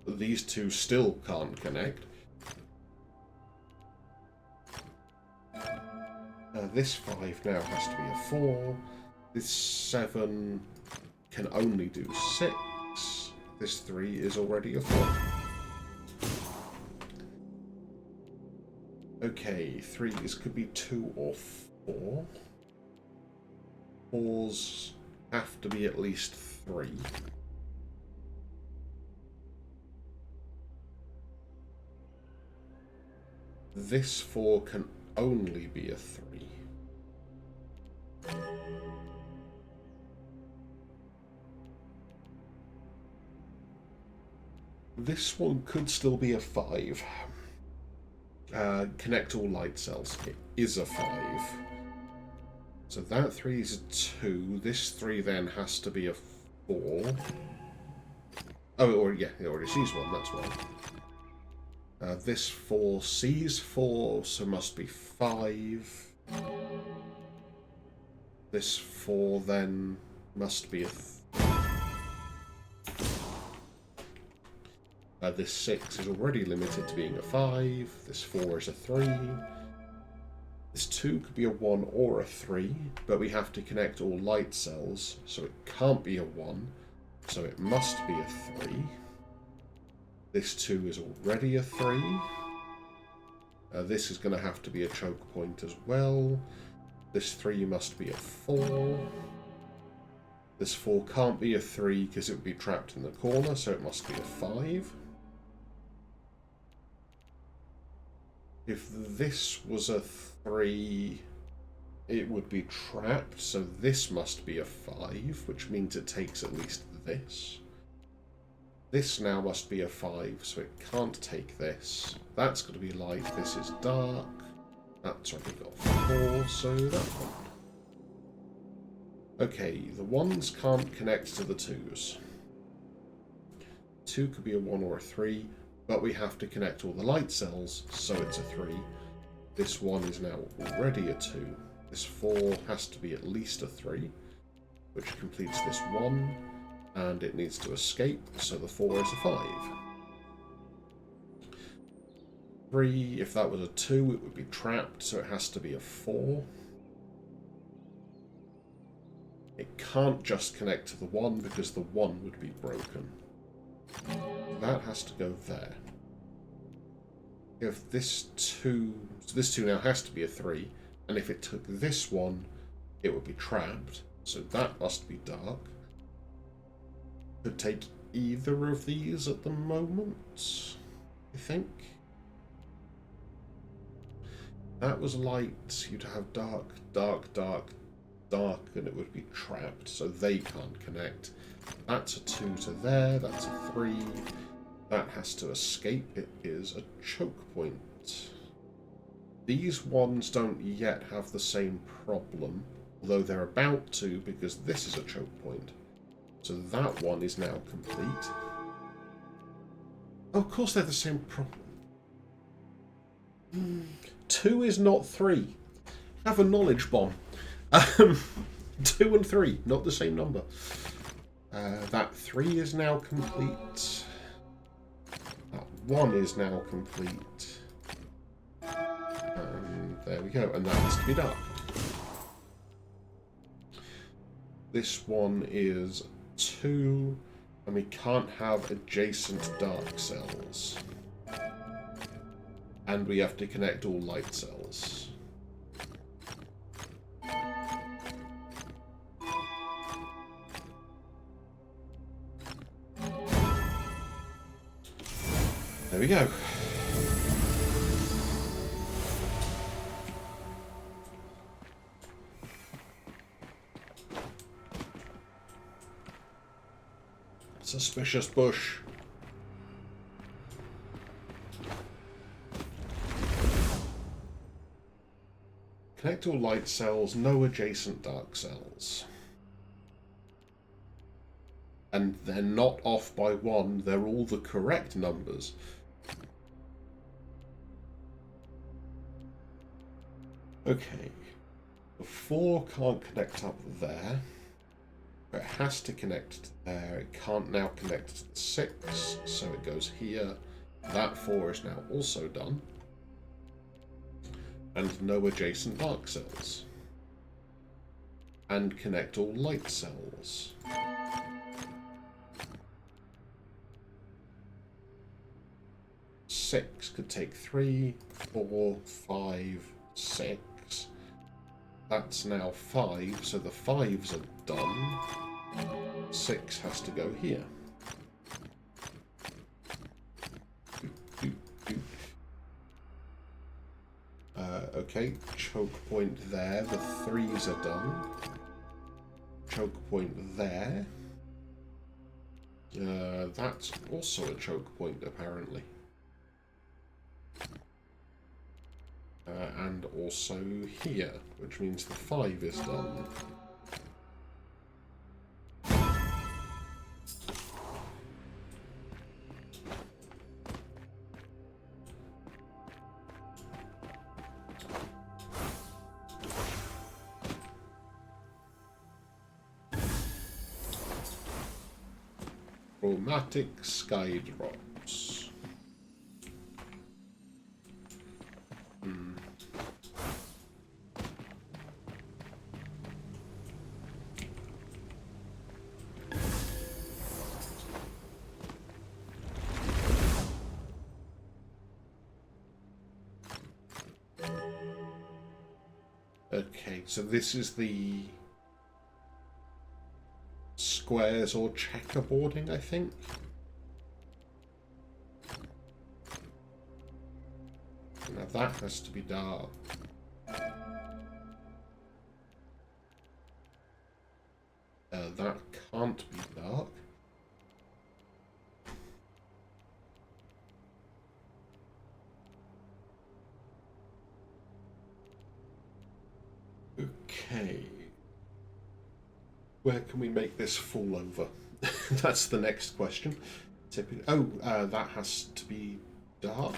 Speaker 1: These 2 still can't connect. This 5 now has to be a 4. This 7 can only do 6. This 3 is already a 4. Okay, 3s could be 2 or 4. 4s have to be at least 3. This 4 can only be a 3. This one could still be a 5. Connect all light cells. It is a 5. So that 3 is a 2. This 3 then has to be a 4. Oh, or yeah, it already sees 1. That's why. This 4 sees 4, so must be 5. This 4 then must be a... this 6 is already limited to being a 5. This 4 is a 3. This 2 could be a 1 or a 3, but we have to connect all light cells, so it can't be a 1, so it must be a 3. This 2 is already a 3. This is going to have to be a choke point as well. This 3 must be a 4. This 4 can't be a 3 because it would be trapped in the corner, so it must be a 5. If this was a 3, it would be trapped, so this must be a 5, which means it takes at least this. This now must be a 5, so it can't take this. That's going to be light, this is dark. That's already got 4, so that one. Okay, the 1s can't connect to the 2s. 2 could be a 1 or a 3, but we have to connect all the light cells, so it's a 3. This 1 is now already a 2. This 4 has to be at least a 3, which completes this 1. And it needs to escape, so the 4 is a 5. 3, if that was a 2, it would be trapped, so it has to be a 4. It can't just connect to the 1 because the 1 would be broken. That has to go there. If this 2... So this 2 now has to be a 3, and if it took this 1, it would be trapped, so that must be dark. Could take either of these at the moment, I think. That was light, you'd have dark, dark, dark, dark, and it would be trapped, so they can't connect. That's a 2 to there, that's a 3. That has to escape, it is a choke point. These ones don't yet have the same problem, although they're about to, because this is a choke point. So that one is now complete. Oh, of course they're the same problem. 2 is not 3. Have a knowledge bomb. 2 and 3, not the same number. That 3 is now complete. 1 is now complete. And there we go, and that has to be dark. This one is 2, and we can't have adjacent dark cells. And we have to connect all light cells. There we go. Suspicious bush. Connect all light cells, no adjacent dark cells. And they're not off by 1, they're all the correct numbers. Okay. The 4 can't connect up there. It has to connect to there. It can't now connect to the 6, so it goes here. That 4 is now also done. And no adjacent dark cells. And connect all light cells. Six could take 3, 4, 5, 6. That's now 5, so the 5s are done. 6 has to go here. Okay, choke point there. The 3s are done. Choke point there. That's also a choke point, apparently. And also here, which means the 5 is done. Chromatic sky drops. Okay, so this is the squares or checkerboarding, I think. Now that has to be dark. That can't be dark. Okay. Where can we make this fall over? That's the next question. Oh, that has to be dark.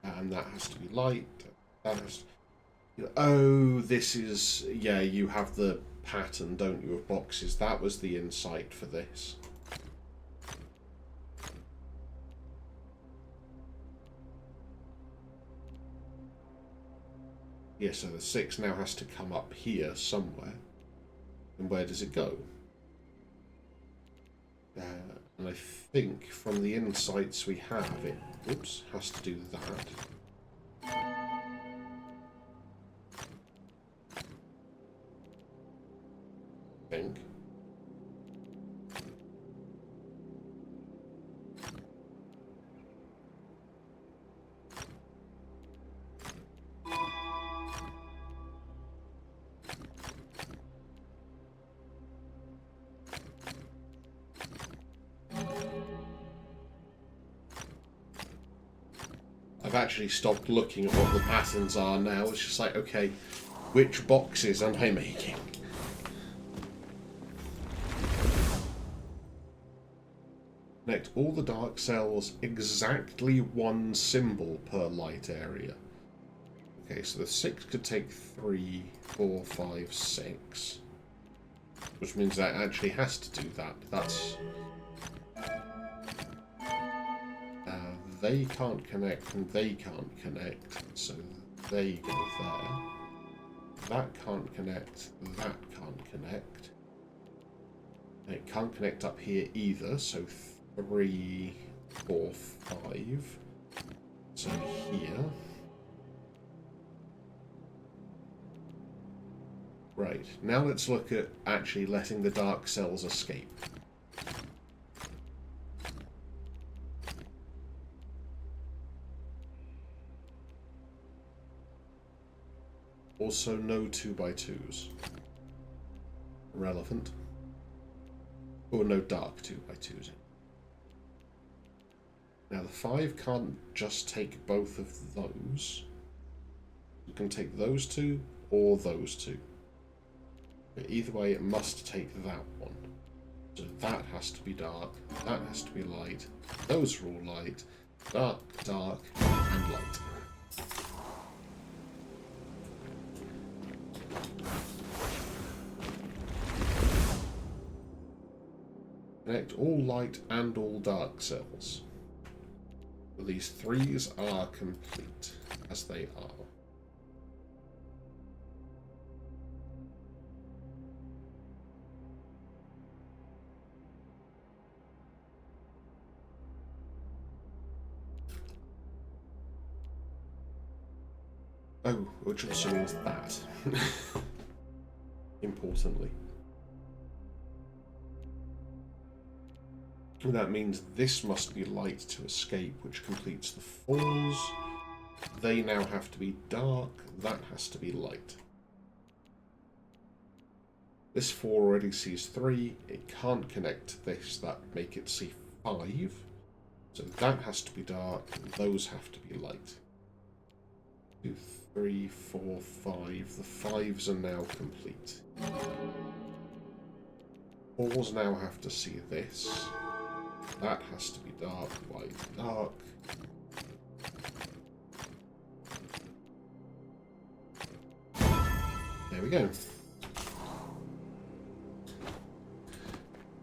Speaker 1: And that has to be light. That has to... Oh, this is... Yeah, you have the pattern, don't you, of boxes. That was the insight for this. Yeah, so the 6 now has to come up here somewhere. And where does it go? And I think from the insights we have, it oops, has to do that. I think. I've actually stopped looking at what the patterns are now. It's just like, okay, which boxes am I making? Connect all the dark cells, exactly 1 symbol per light area. Okay, so the 6 could take 3, 4, 5, 6. Which means that actually has to do that. That's... they can't connect and they can't connect, so they go there. That can't connect, that can't connect. And it can't connect up here either, so 3, 4, 5. So here. Right, now let's look at actually letting the dark cells escape. Also, no 2x2s. Irrelevant. Or no dark 2x2s. Now, the 5 can't just take both of those. You can take those two or those two. But either way, it must take that one. So that has to be dark, that has to be light. Those are all light. Dark, dark, and light. Connect all light and all dark cells. So these 3s are complete, as they are. Oh, which also means that. Importantly. And that means this must be light to escape, which completes the 4s. They now have to be dark. That has to be light. This 4 already sees 3. It can't connect to this. That make it see 5. So that has to be dark. And those have to be light. 2, 3, 4, 5. The 5s are now complete. 4s now have to see this. That has to be dark, white, dark. There we go.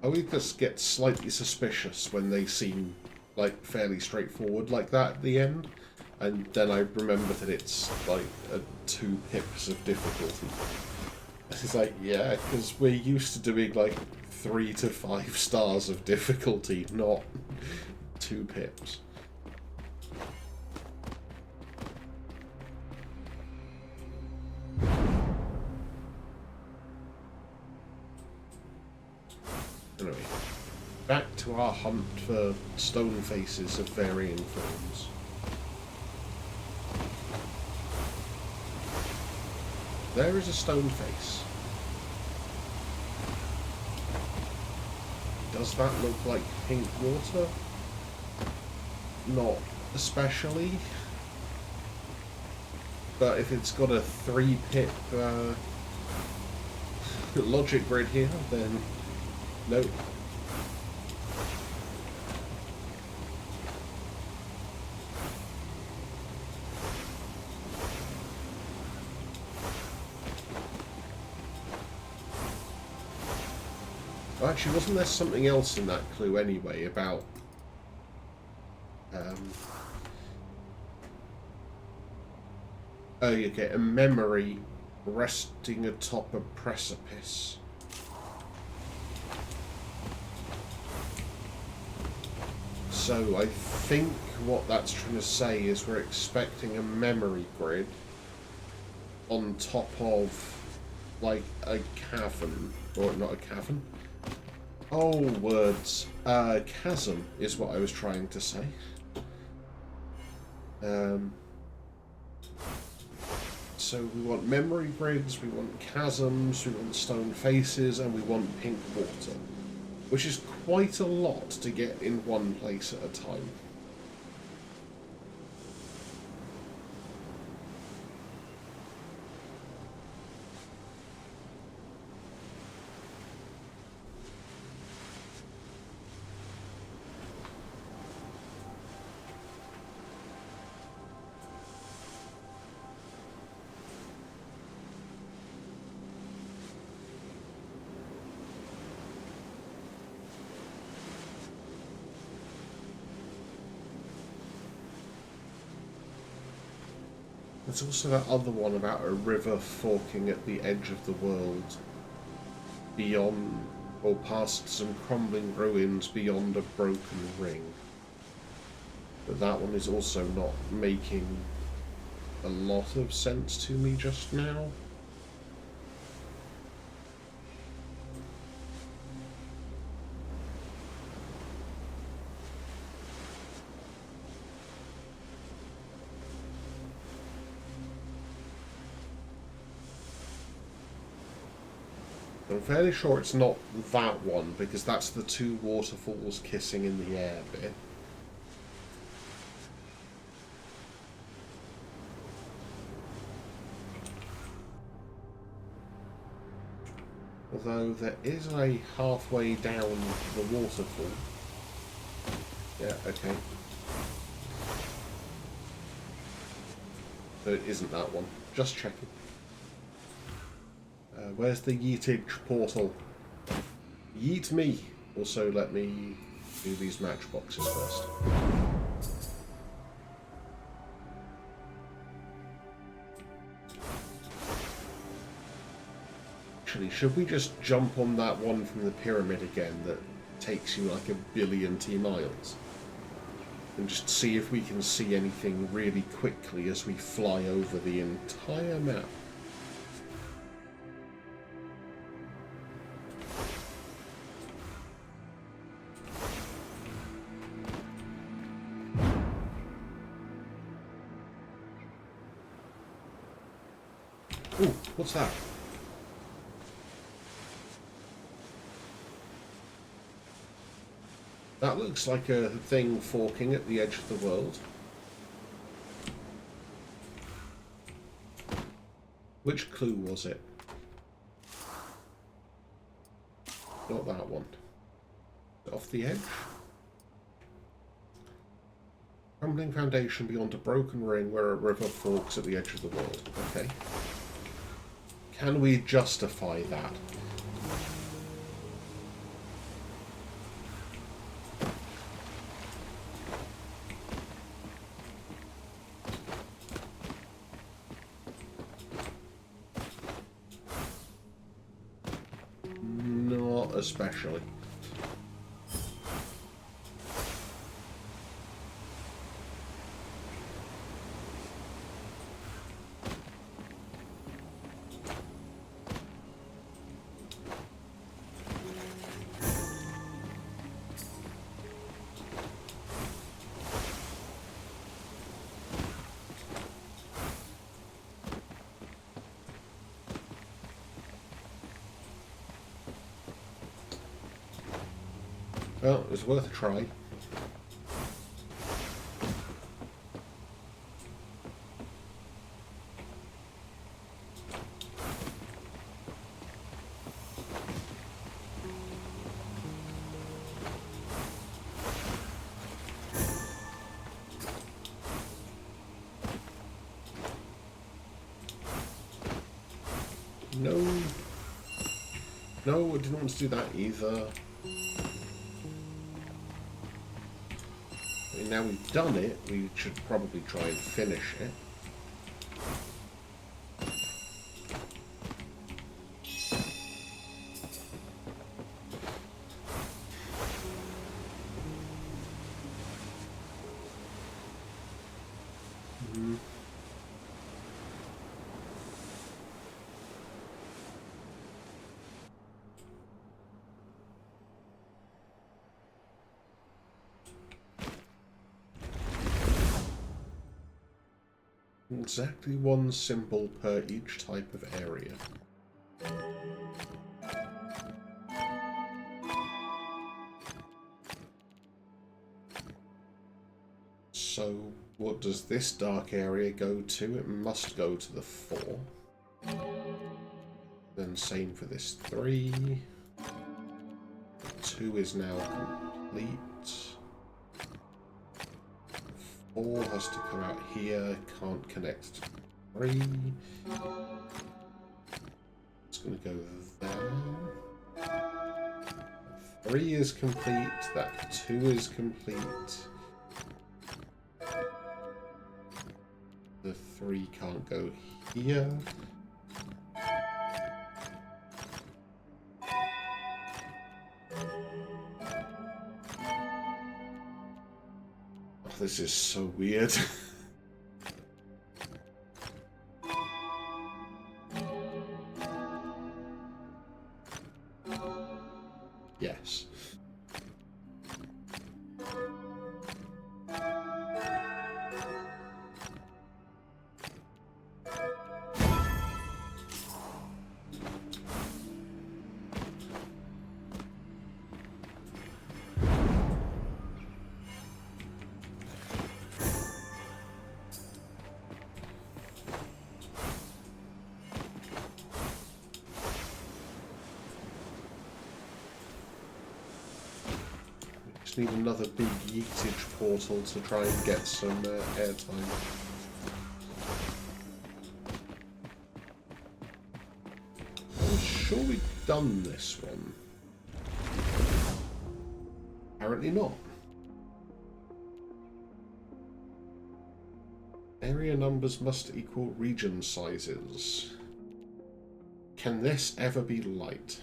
Speaker 1: I would just get slightly suspicious when they seem like fairly straightforward like that at the end. And then I remember that it's like 2 pips of difficulty. It's like, yeah, because we're used to doing like 3 to 5 stars of difficulty, not 2 pips. Anyway, back to our hunt for stone faces of varying forms. There is a stone face. Does that look like pink water? Not especially. But if it's got a 3-pip logic grid here, then nope. Oh, actually, wasn't there something else in that clue anyway about oh, you get a memory resting atop a precipice. So I think what that's trying to say is we're expecting a memory grid on top of like a cavern, or not a cavern. Oh, words. Chasm is what I was trying to say. So we want memory grids, we want chasms, we want stone faces, and we want pink water. Which is quite a lot to get in one place at a time. There's also that other one about a river forking at the edge of the world, beyond, or past some crumbling ruins beyond a broken ring. But that one is also not making a lot of sense to me just now. I'm fairly sure it's not that one, because that's the two waterfalls kissing in the air bit. Although there is a halfway down the waterfall. Yeah, okay. So it isn't that one. Just checking. Where's the yeetage portal? Yeet me! Also, let me do these matchboxes first. Actually, should we just jump on that one from the pyramid again that takes you like 1 billion T-miles? And just see if we can see anything really quickly as we fly over the entire map. Ooh, what's that? That looks like a thing forking at the edge of the world. Which clue was it? Not that one. Off the edge? Crumbling foundation beyond a broken ring where a river forks at the edge of the world. Okay. Can we justify that? Not especially. Well, it was worth a try. No. No, I didn't want to do that either. Now we've done it, we should probably try and finish it. Exactly one symbol per each type of area. So, what does this dark area go to? It must go to the 4. Then same for this 3. 2 is now complete. 4 has to come out here, can't connect to 3. It's going to go there. 3 is complete, that 2 is complete. The 3 can't go here. Oh, this is so weird. Yes. Need another big yeetage portal to try and get some airtime. I'm sure we've done this one. Apparently not. Area numbers must equal region sizes. Can this ever be light?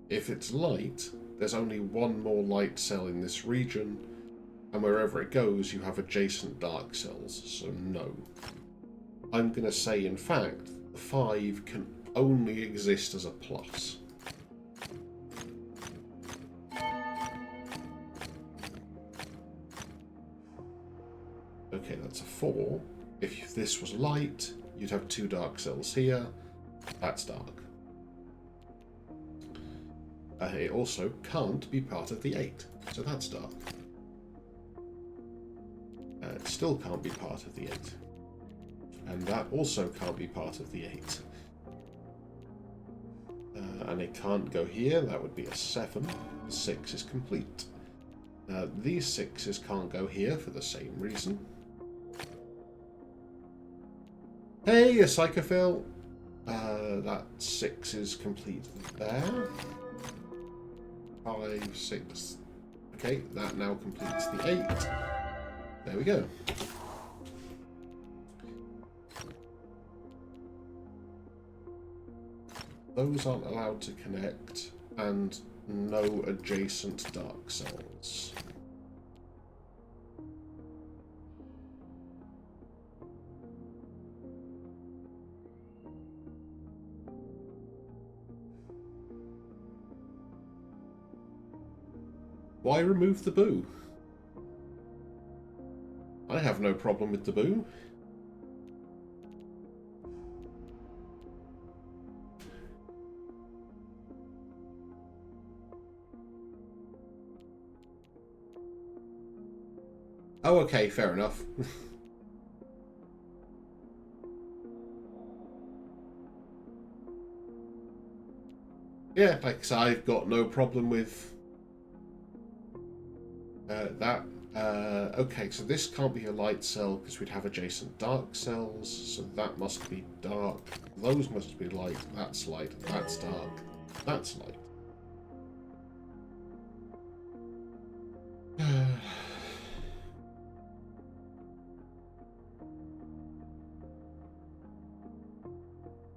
Speaker 1: If it's light, there's only one more light cell in this region, and wherever it goes you have adjacent dark cells, so no. I'm going to say, in fact, the 5 can only exist as a plus. Okay, that's a 4. If this was light, you'd have 2 dark cells here. That's dark. It also can't be part of the 8, so that's dark. It still can't be part of the 8. And that also can't be part of the 8. And it can't go here, that would be a 7. 6 is complete. These 6s can't go here for the same reason. Hey, a psychophil! That 6 is complete there. 5, 6. Okay, that now completes the 8. There we go. Those aren't allowed to connect, and no adjacent dark cells. Why remove the boo? I have no problem with the boo. Oh, okay, fair enough. Yeah, like I said, I've got no problem with that. Okay, so this can't be a light cell because we'd have adjacent dark cells, so that must be dark. Those must be light. That's light. That's dark. That's light.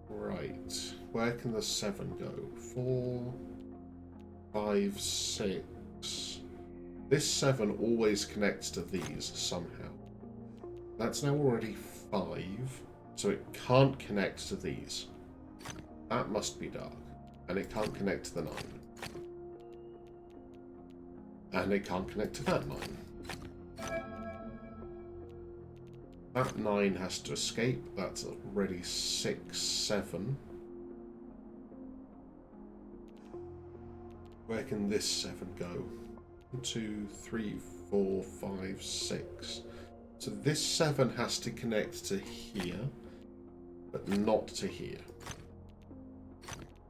Speaker 1: Right. Where can the 7 go? 4, 5, 6. This 7 always connects to these somehow. That's now already 5, so it can't connect to these. That must be dark. And it can't connect to the 9. And it can't connect to that 9. That 9 has to escape. That's already 6, 7. Where can this 7 go? 1, 2, 3, 4, 5, 6. So this 7 has to connect to here, but not to here.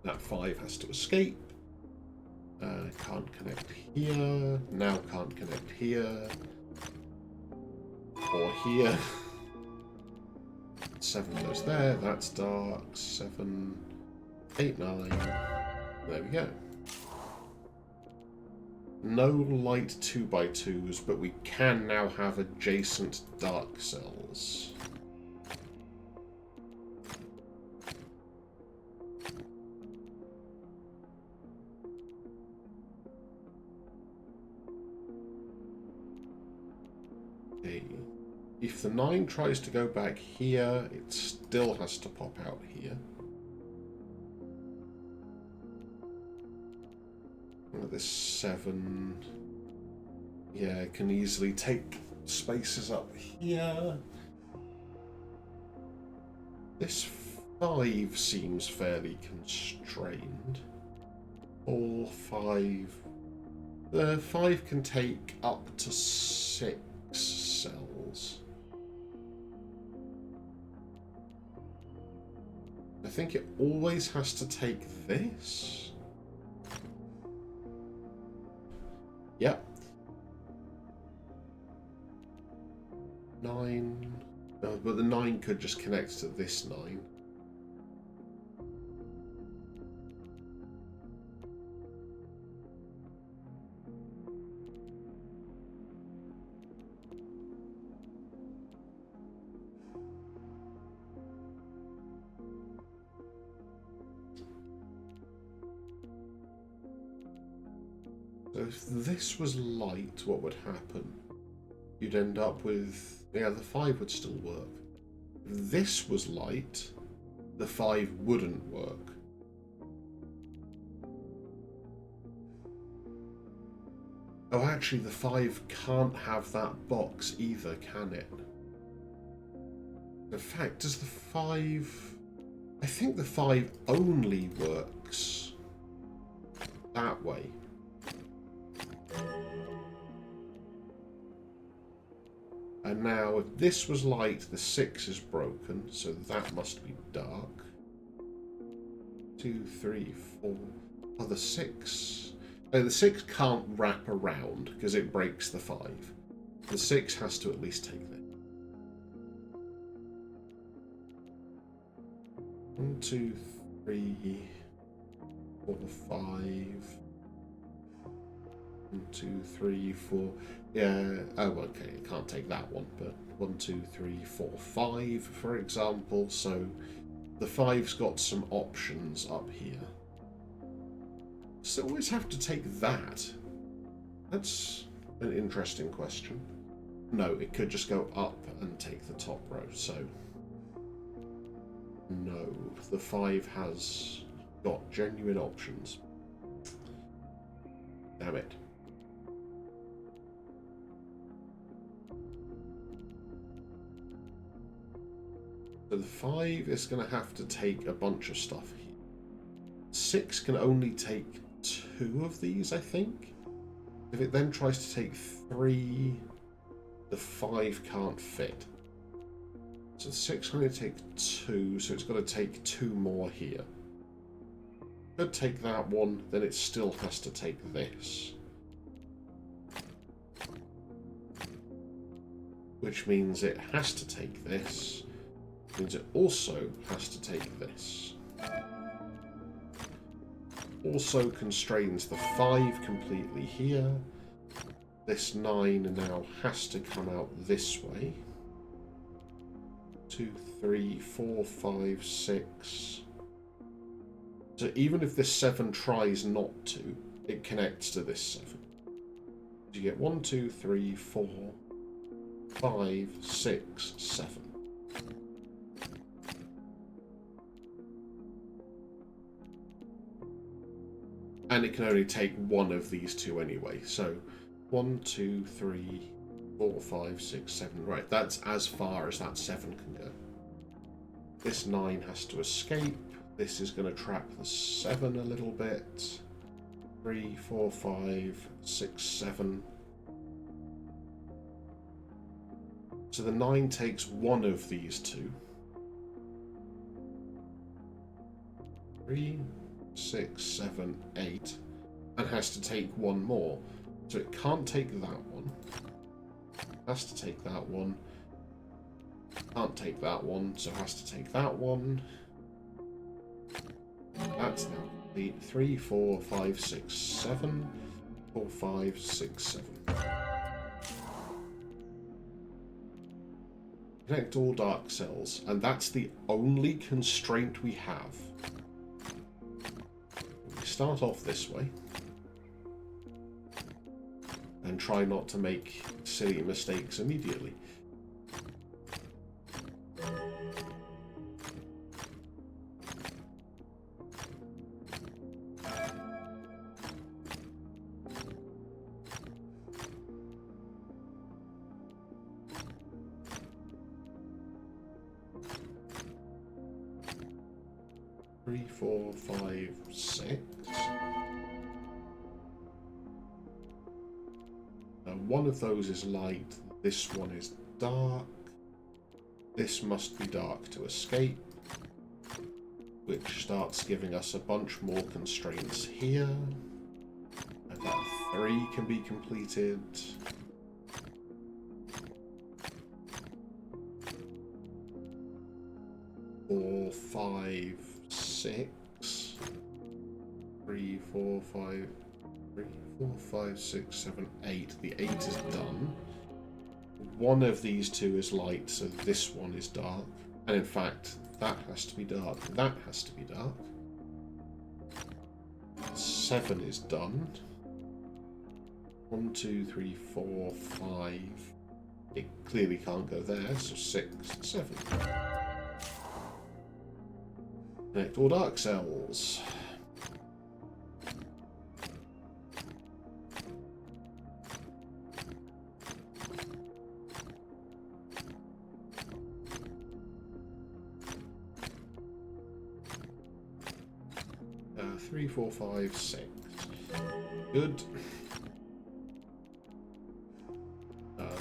Speaker 1: That 5 has to escape. Can't connect here. Now can't connect here. Or here. 7 goes there. That's dark. 7, 8, 9. There we go. No light 2x2s, but we can now have adjacent dark cells. Okay. If the 9 tries to go back here, it still has to pop out here. This 7... yeah, it can easily take spaces up here. This 5 seems fairly constrained. All 5... the 5 can take up to 6 cells. I think it always has to take this. Yep. 9. No, but the 9 could just connect to this 9. So if this was light, what would happen? You'd end up with... yeah, the 5 would still work. If this was light, the 5 wouldn't work. Oh, actually, the 5 can't have that box either, can it? In fact, does the 5... I think the 5 only works that way. And now, if this was light, the 6 is broken, so that must be dark. 2, 3, 4. Oh, the 6... oh, the 6 can't wrap around, because it breaks the 5. The 6 has to at least take that. 1, 2, 3, 4, 5... 1, 2, 3, 4. Yeah. Oh, okay. It can't take that one, but 1, 2, 3, 4, 5, for example. So the 5's got some options up here. So always have to take that. That's an interesting question. No, it could just go up and take the top row. So no, the 5 has got genuine options. Damn it. So the 5 is going to have to take a bunch of stuff here. 6 can only take 2 of these, I think. If it then tries to take 3, the 5 can't fit. So the 6 can only take 2, so it's got to take 2 more here. Could take that one, then it still has to take this. Which means it has to take this. Means it also has to take this. Also constrains the 5 completely here. This 9 now has to come out this way. 2, 3, 4, 5, 6. So even if this 7 tries not to, it connects to this 7. You get 1, 2, 3, 4, 5, 6, 7. And it can only take one of these 2 anyway. So 1, 2, 3, 4, 5, 6, 7. Right, that's as far as that 7 can go. This 9 has to escape. This is going to trap the 7 a little bit. 3, 4, 5, 6, 7. So the 9 takes one of these 2. 3, 6, 7, 8, and has to take one more. So it can't take that one. Has to take that one. Can't take that one, so has to take that one. That's now complete. 3, 4, 5, 6, 7. 4, 5, 6, 7. Connect all dark cells, and that's the only constraint we have. We start off this way. and try not to make silly mistakes immediately. Three, four, five, six. One of those is light, this one is dark. This must be dark to escape, which starts giving us a bunch more constraints here. And that 3 can be completed. 4, 5, 6. 3, 4, 5. 3, 4, 5, 6, 7, 8. The 8 is done. One of these two is light, so this one is dark. And in fact, that has to be dark. That has to be dark. 7 is done. 1, 2, 3, 4, 5. It clearly can't go there, so 6, 7. Connect all dark cells. Three, 4, 5, 6. Good.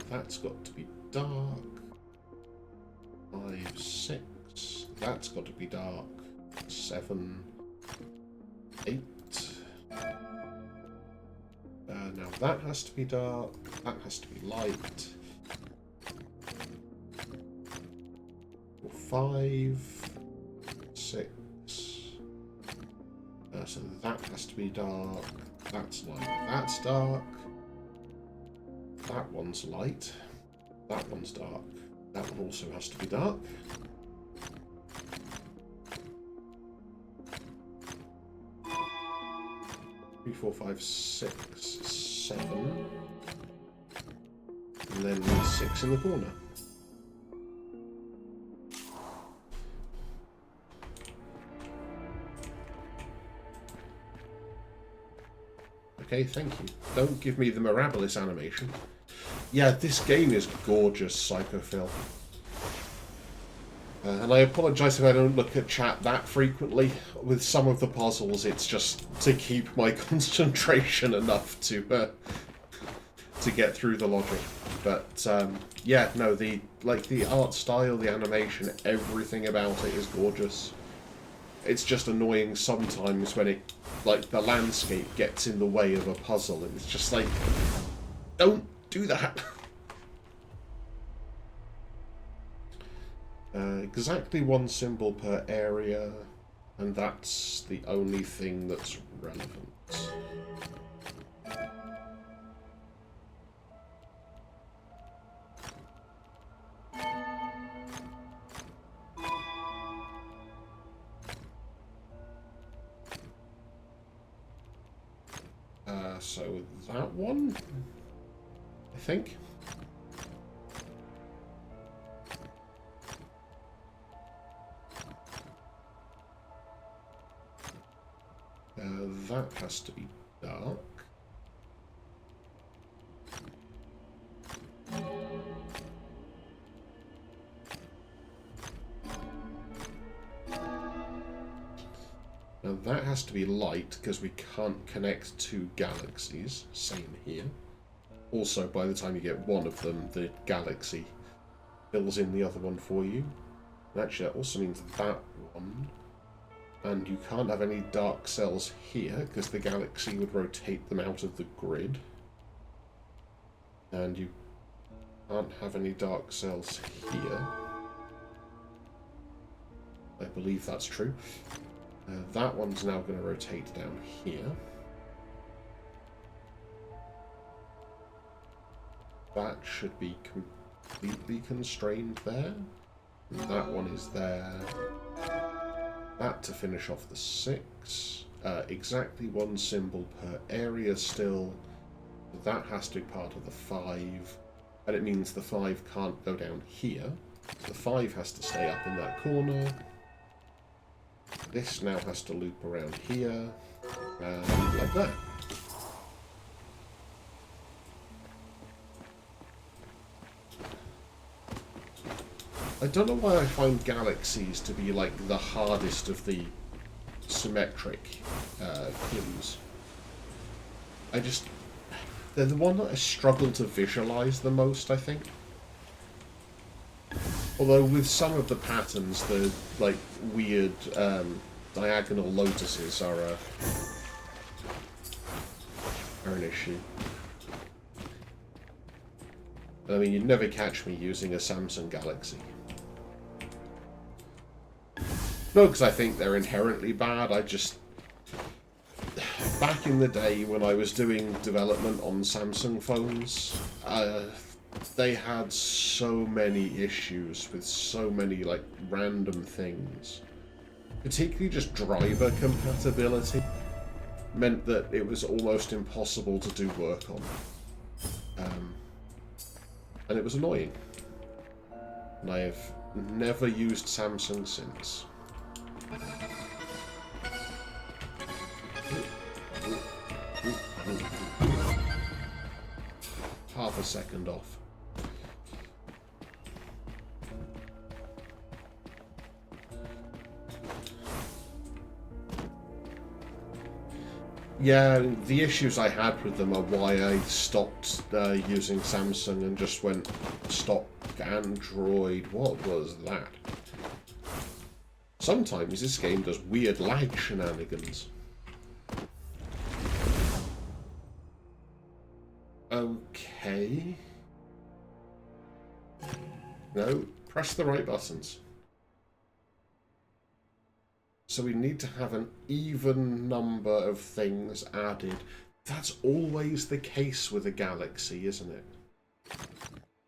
Speaker 1: That's got to be dark. 5, 6. That's got to be dark. 7, 8. Now that has to be dark. That has to be light. 5, 6. So that has to be dark. That's light. That's dark. That one's light. That one's dark. That one also has to be dark. Three, 4, 5, 6, 7. And then 6 in the corner. Okay, thank you. Don't give me the Mirabilis animation. Yeah, this game is gorgeous, Psychophil. And I apologise if I don't look at chat that frequently. With some of the puzzles, it's just to keep my concentration enough to get through the logic. But yeah, no, the art style, the animation, everything about it is gorgeous. It's just annoying sometimes when it, like, the landscape gets in the way of a puzzle, and it's just like, don't do that. Exactly 1 symbol per area, and that's the only thing that's relevant. So that one, I think. That has to be dark. Now that has to be light, because we can't connect 2 galaxies. Same here. Also, by the time you get one of them, the galaxy fills in the other one for you. And actually, that also means that one. And you can't have any dark cells here, because the galaxy would rotate them out of the grid. And you can't have any dark cells here. I believe that's true. That one's now going to rotate down here. That should be completely constrained there. And that one is there. That to finish off the 6. Exactly 1 symbol per area still. That has to be part of the 5, and it means the 5 can't go down here. The 5 has to stay up in that corner. This now has to loop around here, and like that. I don't know why I find galaxies to be like the hardest of the symmetric clues. They're the one that I struggle to visualize the most, I think. Although with some of the patterns, the like weird diagonal lotuses are an issue. I mean, you'd never catch me using a Samsung Galaxy. No, because I think they're inherently bad. Back in the day when I was doing development on Samsung phones, they had so many issues with so many, like, random things. Particularly just driver compatibility meant that it was almost impossible to do work on. And it was annoying. And I have never used Samsung since. Half a second off. Yeah, the issues I had with them are why I stopped using Samsung and just went stock Android. What was that? Sometimes this game does weird lag shenanigans. Okay. No, press the right buttons. So we need to have an even number of things added. That's always the case with a galaxy, isn't it?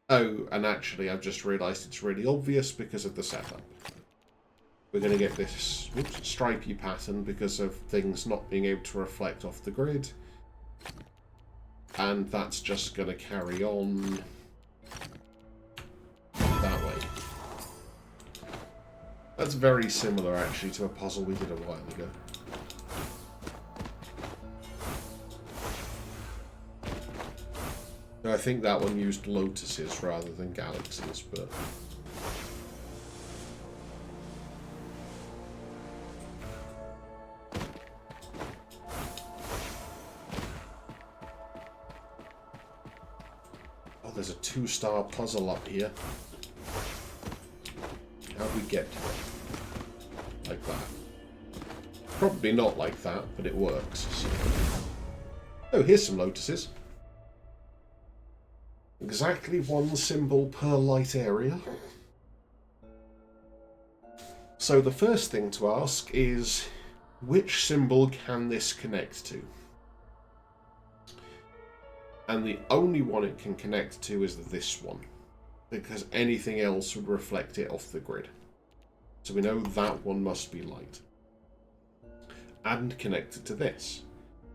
Speaker 1: Oh, and actually I've just realised it's really obvious because of the setup. We're going to get this stripy pattern because of things not being able to reflect off the grid. And that's just going to carry on that way. That's very similar, actually, to a puzzle we did a while ago. I think that one used lotuses rather than galaxies, but... Oh, there's a 2-star puzzle up here. How'd we get to it? Like that. Probably not like that, but it works. So. Oh, here's some lotuses. Exactly one symbol per light area. So the first thing to ask is, which symbol can this connect to? And the only one it can connect to is this one, because anything else would reflect it off the grid. So we know that one must be light. And connected to this,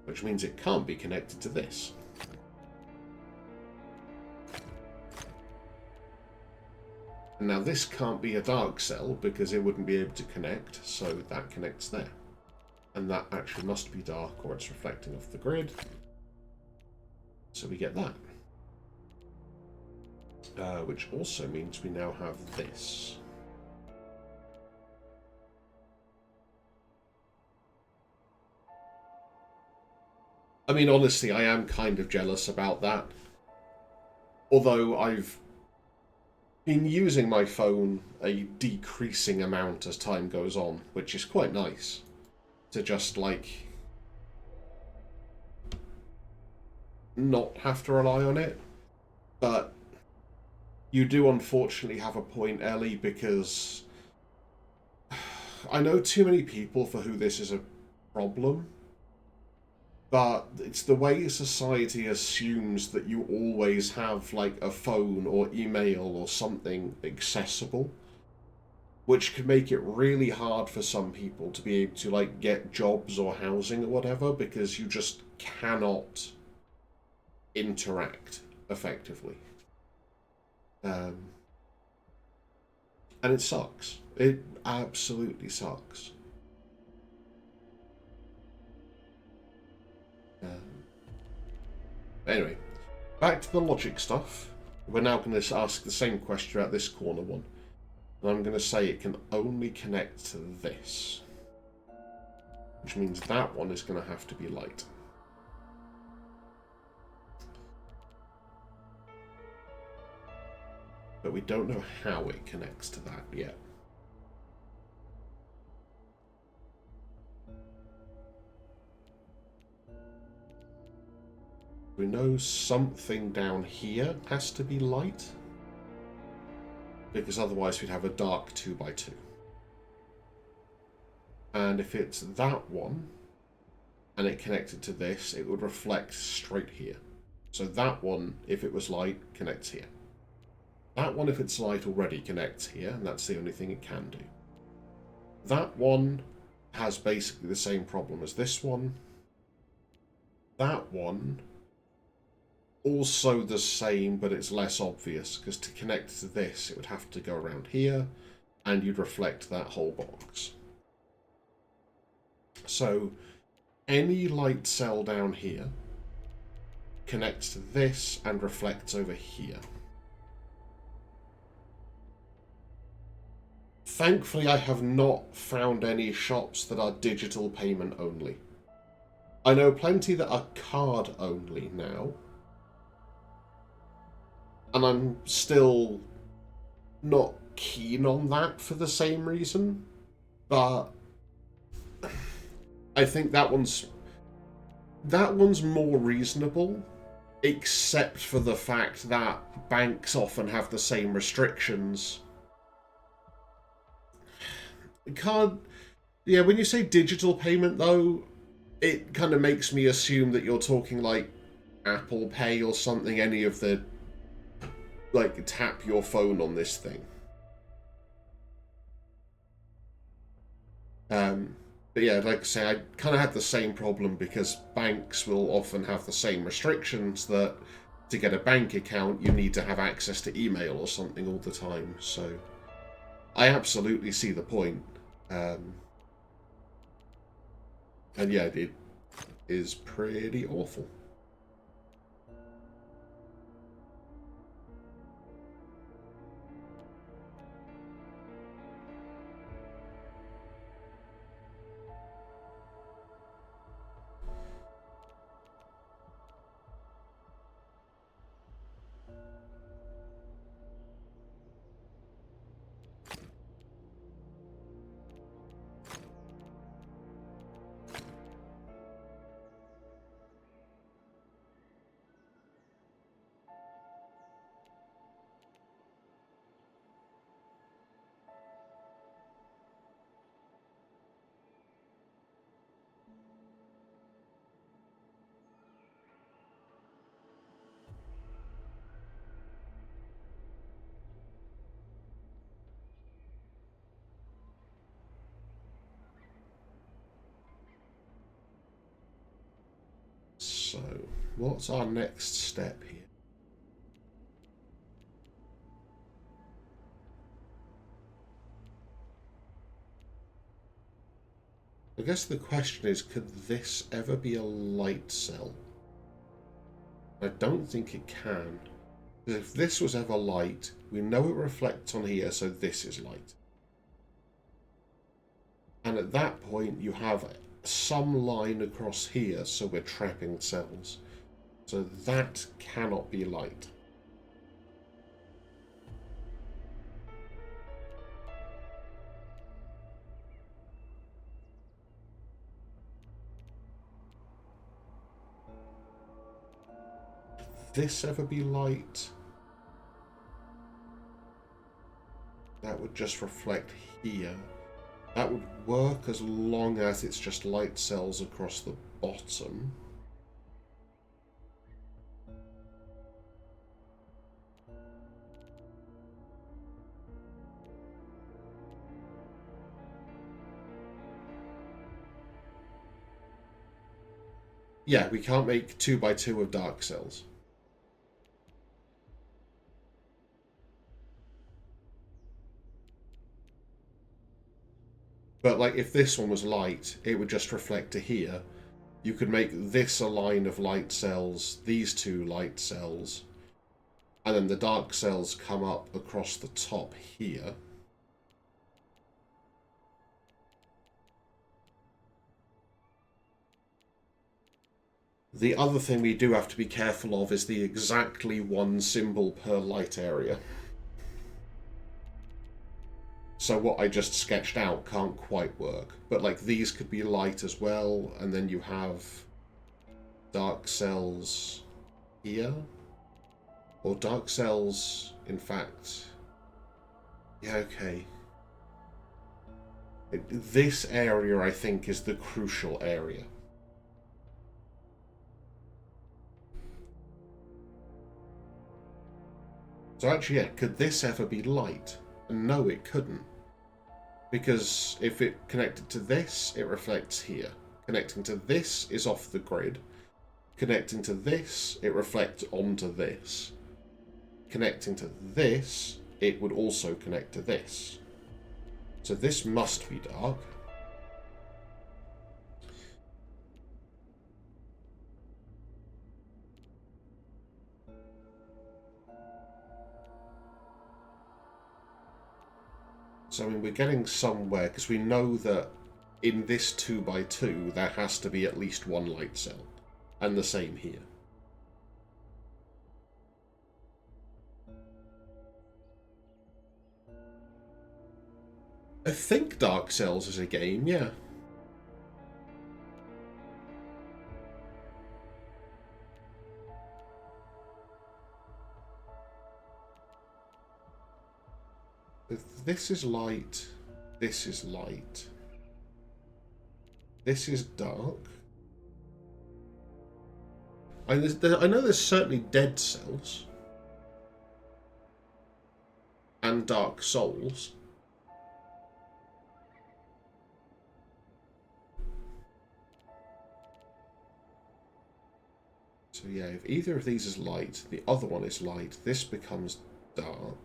Speaker 1: which means it can't be connected to this. And now this can't be a dark cell because it wouldn't be able to connect, so that connects there. And that actually must be dark or it's reflecting off the grid. So we get that. Which also means we now have this. I mean, honestly, I am kind of jealous about that. Although I've been using my phone a decreasing amount as time goes on, which is quite nice. To just, like, not have to rely on it. But you do unfortunately have a point, Ellie, because I know too many people for who this is a problem. But it's the way society assumes that you always have, like, a phone or email or something accessible, which can make it really hard for some people to be able to, like, get jobs or housing or whatever, because you just cannot interact effectively. And it sucks. It absolutely sucks. Anyway, back to the logic stuff. We're now going to ask the same question about this corner one. And I'm going to say it can only connect to this. Which means that one is going to have to be light. But we don't know how it connects to that yet. We know something down here has to be light, because otherwise we'd have a dark 2x2. And if it's that one, and it connected to this, it would reflect straight here. So that one, if it was light, connects here. That one, if it's light, already connects here, and that's the only thing it can do. That one has basically the same problem as this one. That one, also the same, but it's less obvious, because to connect to this, it would have to go around here, and you'd reflect that whole box. So any light cell down here connects to this and reflects over here. Thankfully, I have not found any shops that are digital payment only. I know plenty that are card only now, and I'm still not keen on that for the same reason, but I think that one's more reasonable, except for the fact that banks often have the same restrictions. Card, yeah, when you say digital payment though, it kind of makes me assume that you're talking like Apple Pay or something, any of the, like, tap your phone on this thing. But yeah, like I say, I kind of had the same problem because banks will often have the same restrictions that to get a bank account, you need to have access to email or something all the time. So I absolutely see the point. And yeah, it is pretty awful. So, what's our next step here? I guess the question is, could this ever be a light cell? I don't think it can. Because if this was ever light, we know it reflects on here, so this is light. And at that point, you have some line across here, so we're trapping cells. So that cannot be light. Could this ever be light? That would just reflect here. That would work as long as it's just light cells across the bottom. Yeah, we can't make 2x2 of dark cells. But like if this one was light, it would just reflect to here. You could make this a line of light cells, these two light cells, and then the dark cells come up across the top here. The other thing we do have to be careful of is the exactly one symbol per light area. So what I just sketched out can't quite work. But like these could be light as well, and then you have dark cells here. Or dark cells, in fact... Yeah, okay. This area, I think, is the crucial area. So actually, yeah, could this ever be light? No, it couldn't. Because if it connected to this, it reflects here. Connecting to this is off the grid. Connecting to this, it reflects onto this. Connecting to this, it would also connect to this. So this must be dark. So, I mean, we're getting somewhere, because we know that in this 2x2, there has to be at least one light cell. And the same here. I think Dark Cells is a game, yeah. This is light. This is light. This is dark. I know there's certainly dead cells. And dark souls. So yeah, if either of these is light, the other one is light, this becomes dark.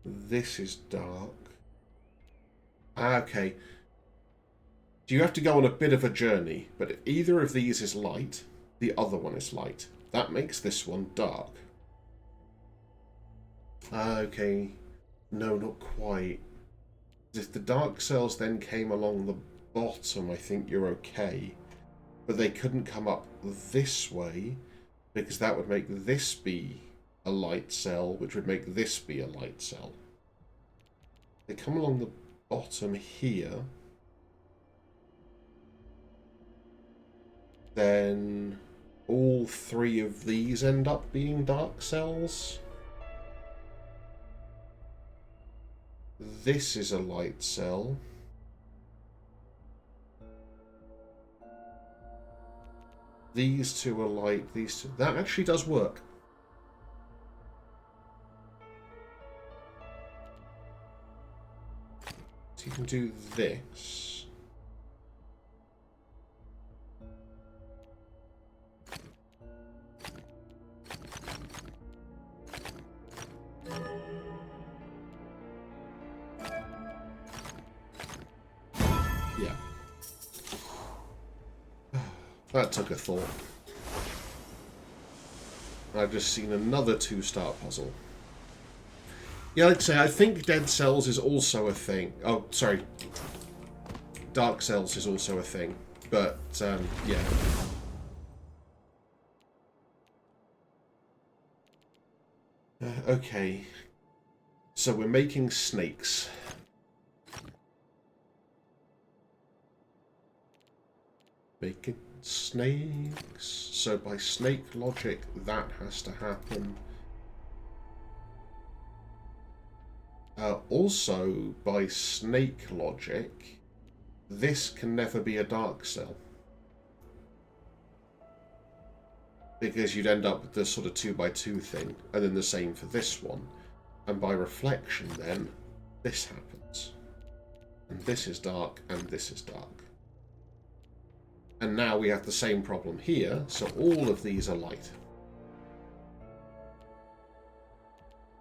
Speaker 1: This is dark. Okay. Do you have to go on a bit of a journey? But if either of these is light, the other one is light. That makes this one dark. Okay. No, not quite. If the dark cells then came along the bottom, I think you're okay. But they couldn't come up this way, because that would make this be a light cell, which would make this be a light cell. They come along the bottom here. Then all three of these end up being dark cells. This is a light cell. These two are light, these two... That actually does work. So you can do this. Yeah. That took a thought. I've just seen another 2-star puzzle. Yeah, like I say, I think Dead Cells is also a thing. Oh, sorry. Dark Cells is also a thing. But, yeah. Okay. So we're making snakes. Making snakes. So by snake logic, that has to happen. Also, by snake logic, this can never be a dark cell. Because you'd end up with this sort of 2x2 thing, and then the same for this one. And by reflection, then, this happens. And this is dark, and this is dark. And now we have the same problem here, so all of these are light.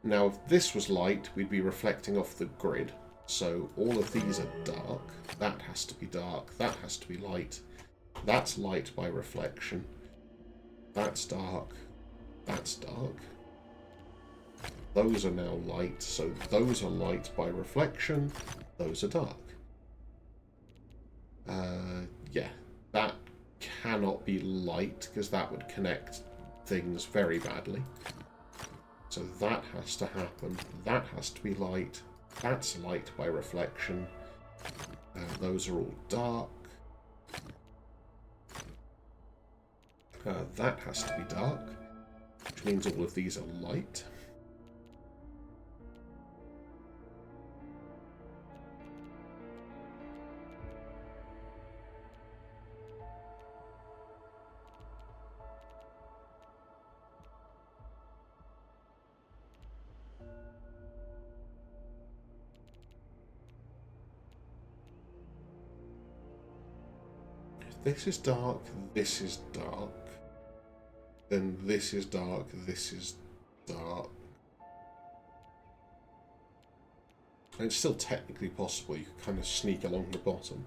Speaker 1: Now, if this was light, we'd be reflecting off the grid. So all of these are dark. That has to be dark. That has to be light. That's light by reflection. That's dark. That's dark. Those are now light. So those are light by reflection. Those are dark. Yeah, that cannot be light because that would connect things very badly. So that has to happen. That has to be light. That's light by reflection. Those are all dark. That has to be dark, which means all of these are light. This is dark, this is dark, then this is dark, this is dark. And it's still technically possible, you could kind of sneak along the bottom.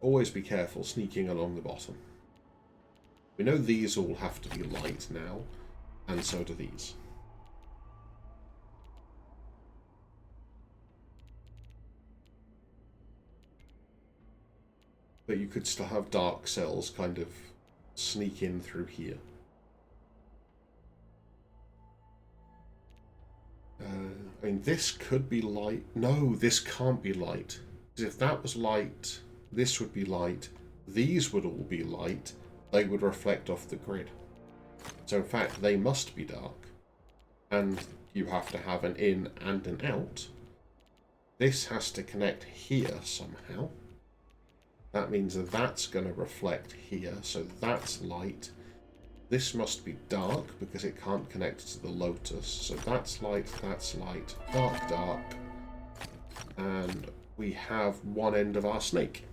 Speaker 1: Always be careful sneaking along the bottom. We know these all have to be light now, and so do these. But you could still have dark cells kind of sneak in through here. I mean, this could be light. No, this can't be light. Because if that was light, this would be light. These would all be light. They would reflect off the grid. So in fact, they must be dark. And you have to have an in and an out. This has to connect here somehow. That means that that's going to reflect here, so that's light. This must be dark because it can't connect to the lotus. So that's light, dark, dark. And we have one end of our snake.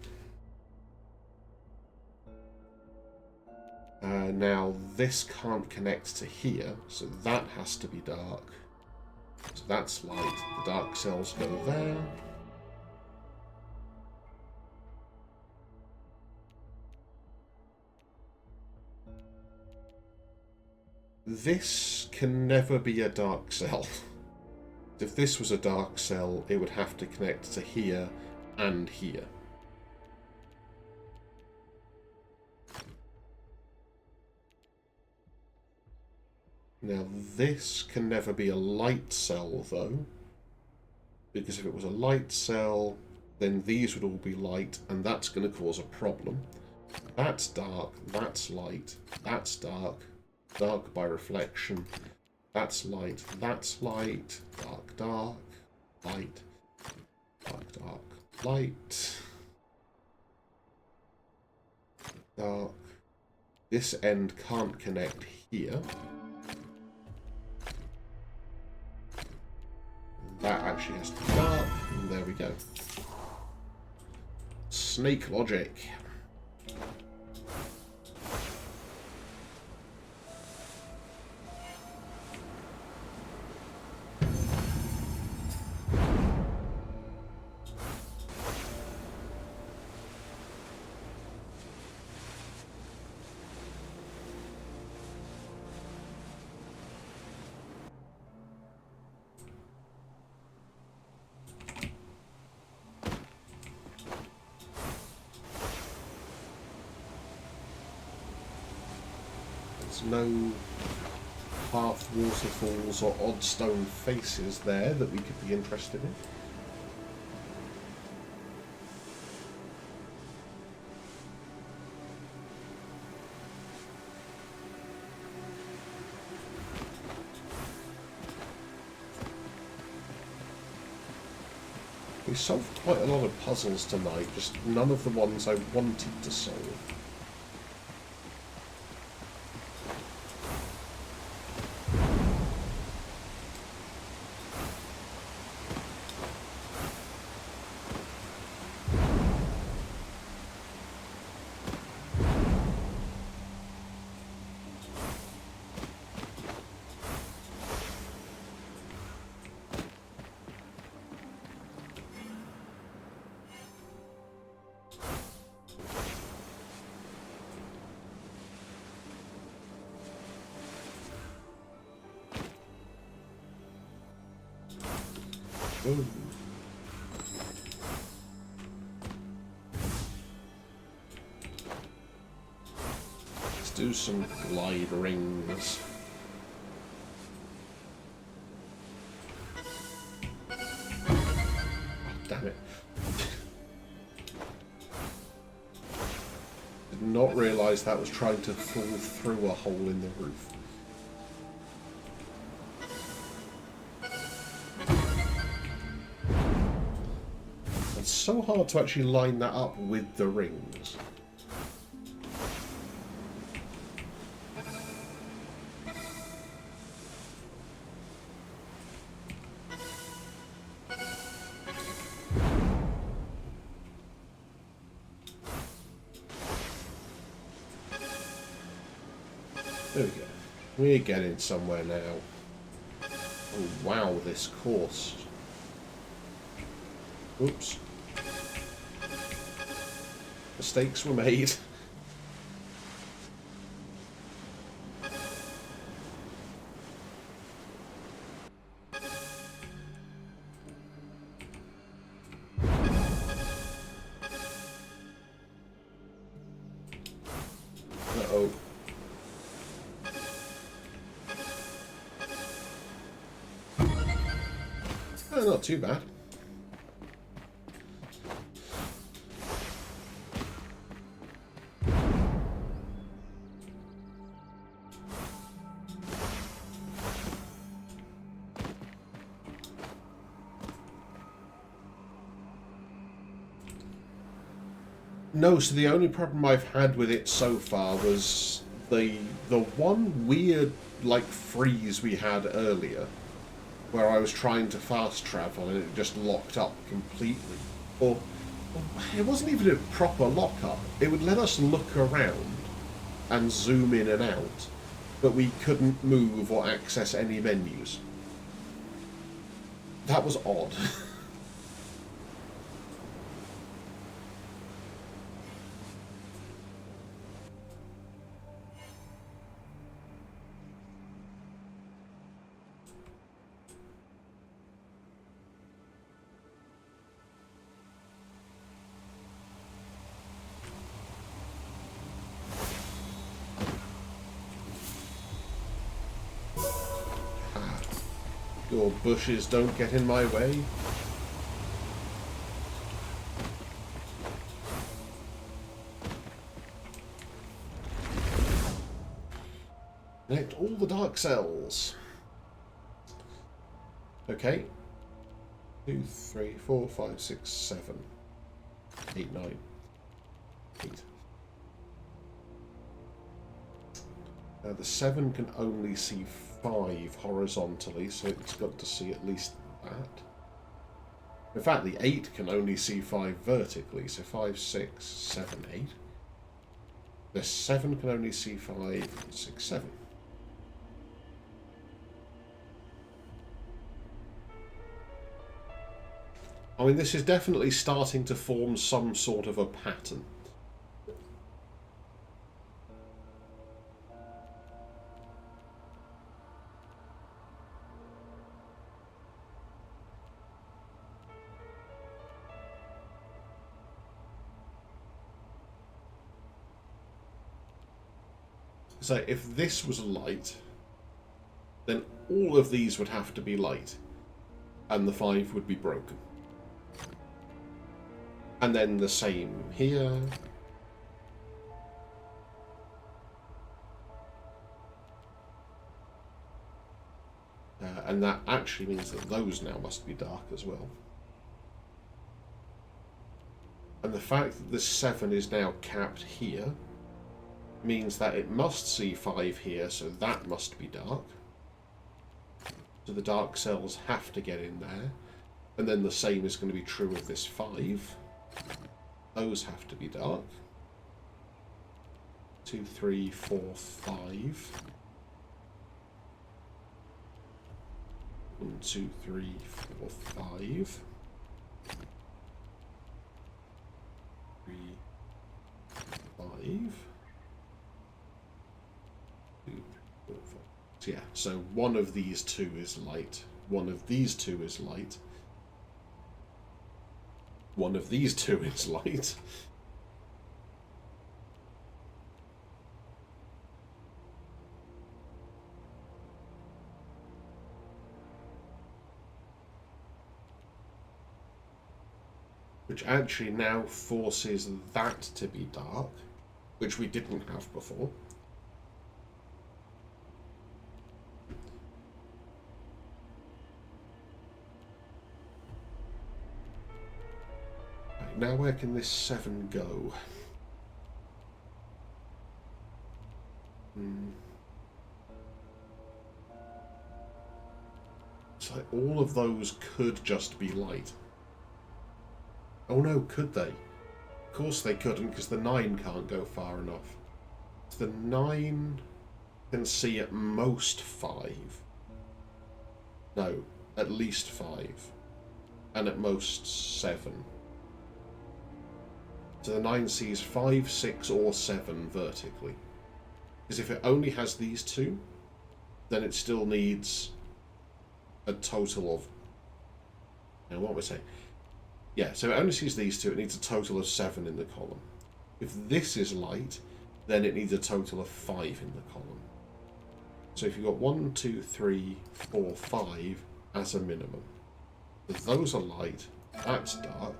Speaker 1: Now this can't connect to here, so that has to be dark. So that's light. The dark cells go there. This can never be a dark cell. If this was a dark cell, it would have to connect to here and here. Now this can never be a light cell though, because if it was a light cell, then these would all be light, and that's going to cause a problem. That's dark, that's light, that's dark. Dark by reflection. That's light. That's light. Dark, dark. Light. Dark, dark. Light. Dark. This end can't connect here. That actually has to be dark. And there we go. Snake logic. No half waterfalls or odd stone faces there that we could be interested in. We solved quite a lot of puzzles tonight, just none of the ones I wanted to solve. Boom. Let's do some glide rings. Damn it. Did not realise that was trying to fall through a hole in the roof. It's so hard to actually line that up with the rings. There we go. We're getting somewhere now. Oh wow, this course. Oops. Mistakes were made. Uh-oh. Oh, not too bad. No, so the only problem I've had with it so far was the one weird, like, freeze we had earlier, where I was trying to fast travel and it just locked up completely. Or it wasn't even a proper lock-up. It would let us look around and zoom in and out, but we couldn't move or access any menus. That was odd. Your bushes don't get in my way. Connect all the dark cells. Okay. 2, 3, 4, 5, 6, 7, 8, 9, 8. Now the 7 can only see 5 horizontally, so it's got to see at least that. In fact, the 8 can only see 5 vertically, so 5, 6, 7, 8. The 7 can only see 5, 6, 7. I mean, this is definitely starting to form some sort of a pattern. So if this was light, then all of these would have to be light, and the 5 would be broken. And then the same here. And that actually means that those now must be dark as well. And the fact that the 7 is now capped here means that it must see 5 here, so that must be dark. So the dark cells have to get in there. And then the same is going to be true of this 5. Those have to be dark. 2, 3, 4, 5. 1, 2, 3, 4, 5. 3, 5. 2, 4, 5. So yeah, so one of these 2 is light. One of these 2 is light. one of these two is light. Which actually now forces that to be dark, which we didn't have before. Right, now where can this 7 go? It's like all of those could just be light. Oh no, could they? Of course they couldn't, because the 9 can't go far enough. The 9 can see at most 5. No, at least 5. And at most 7. So the 9 sees 5, 6 or 7 vertically. Because if it only has these two, then it still needs a total of... Now what we're saying... Yeah, so it only sees these two, it needs a total of 7 in the column. If this is light, then it needs a total of 5 in the column. So if you've got 1, 2, 3, 4, 5 as a minimum. If those are light, that's dark.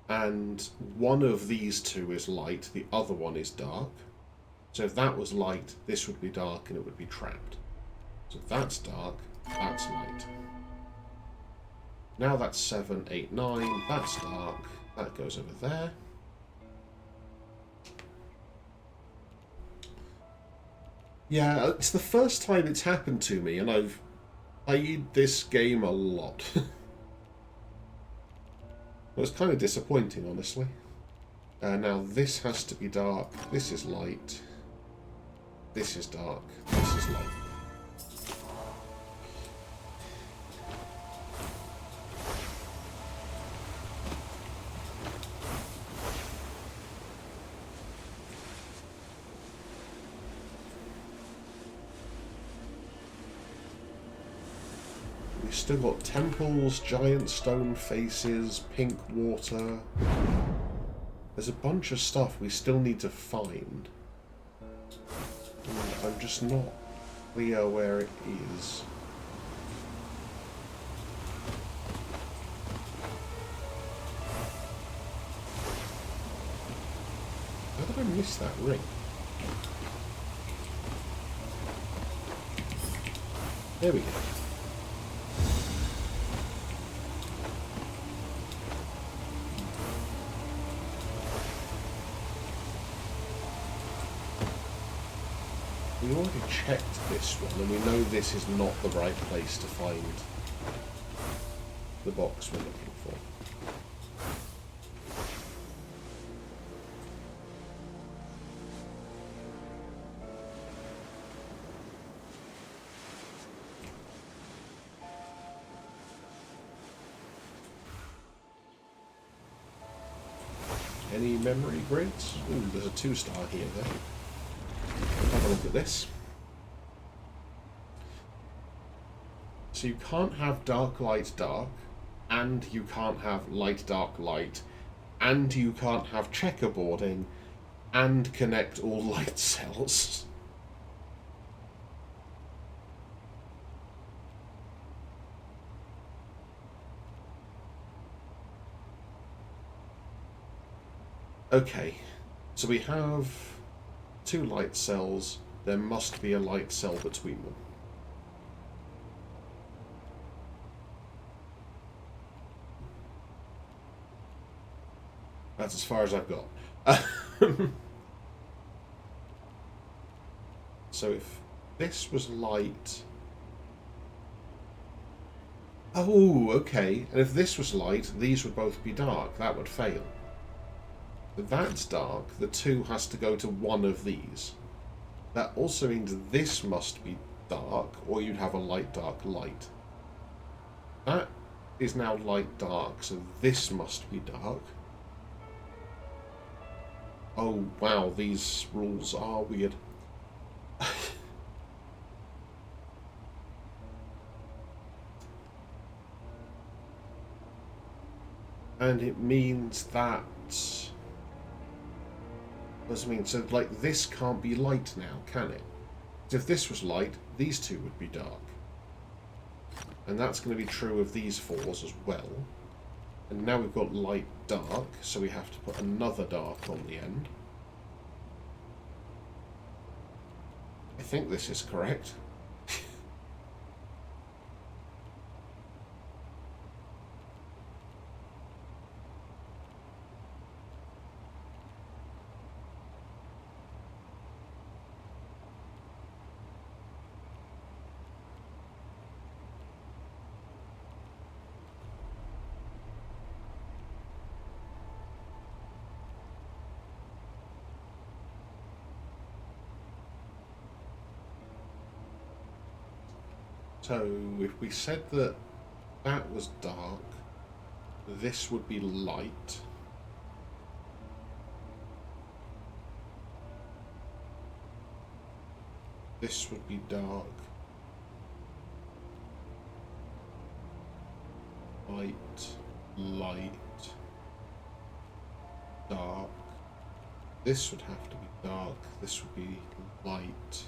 Speaker 1: And one of these two is light, the other one is dark. So if that was light, this would be dark and it would be trapped. So that's dark, that's light. Now that's 7, 8, 9, that's dark, that goes over there. Yeah, it's the first time it's happened to me, and I've played this game a lot. It was kind of disappointing, honestly. Now this has to be dark, this is light, this is dark, this is light. Still got temples, giant stone faces, pink water. There's a bunch of stuff we still need to find. And I'm just not clear where it is. How did I miss that ring? There we go. We already checked this one, and we know this is not the right place to find the box we're looking for. Any memory grids? Ooh, there's a 2-star here though. Have a look at this. So you can't have dark, light, dark, and you can't have light, dark, light, and you can't have checkerboarding, and connect all light cells. Okay, so we have 2 light cells, there must be a light cell between them. That's as far as I've got. So if this was light... Oh, okay. And if this was light, these would both be dark. That would fail. If that's dark, the 2 has to go to one of these. That also means this must be dark, or you'd have a light, dark, light. That is now light, dark, so this must be dark. Oh, wow, these rules are weird. And it means that... What does it mean? So, like, this can't be light now, can it? So if this was light, these two would be dark. And that's going to be true of these fours as well. And now we've got light, dark, so we have to put another dark on the end. I think this is correct. So if we said that that was dark, this would be light. This would be dark. Light, light, dark. This would have to be dark. This would be light.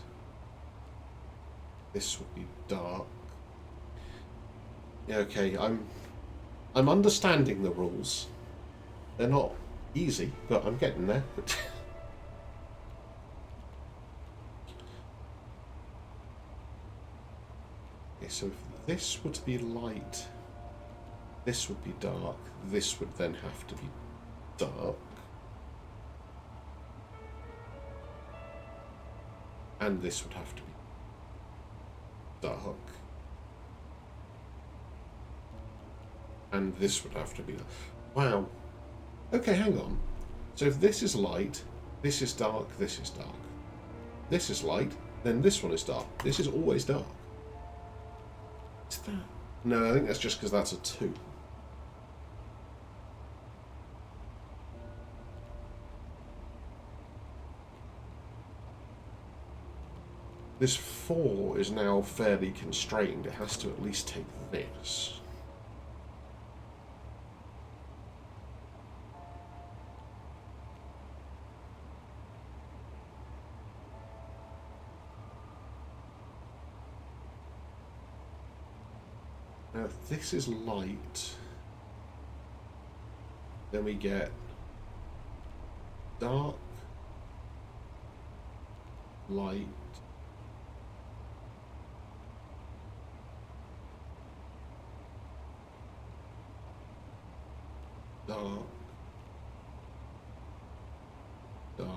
Speaker 1: This would be dark. Yeah, okay, I'm understanding the rules. They're not easy, but I'm getting there. Okay, so if this were to be light, this would be dark, this would then have to be dark. And this would have to be dark. And this would have to be dark. Wow. Okay, hang on. So if this is light, this is dark, this is dark. This is light, then this one is dark. This is always dark. What's that? No, I think that's just because that's a 2. This 4 is now fairly constrained. It has to at least take this. Now, if this is light, then we get dark, light, dark, dark.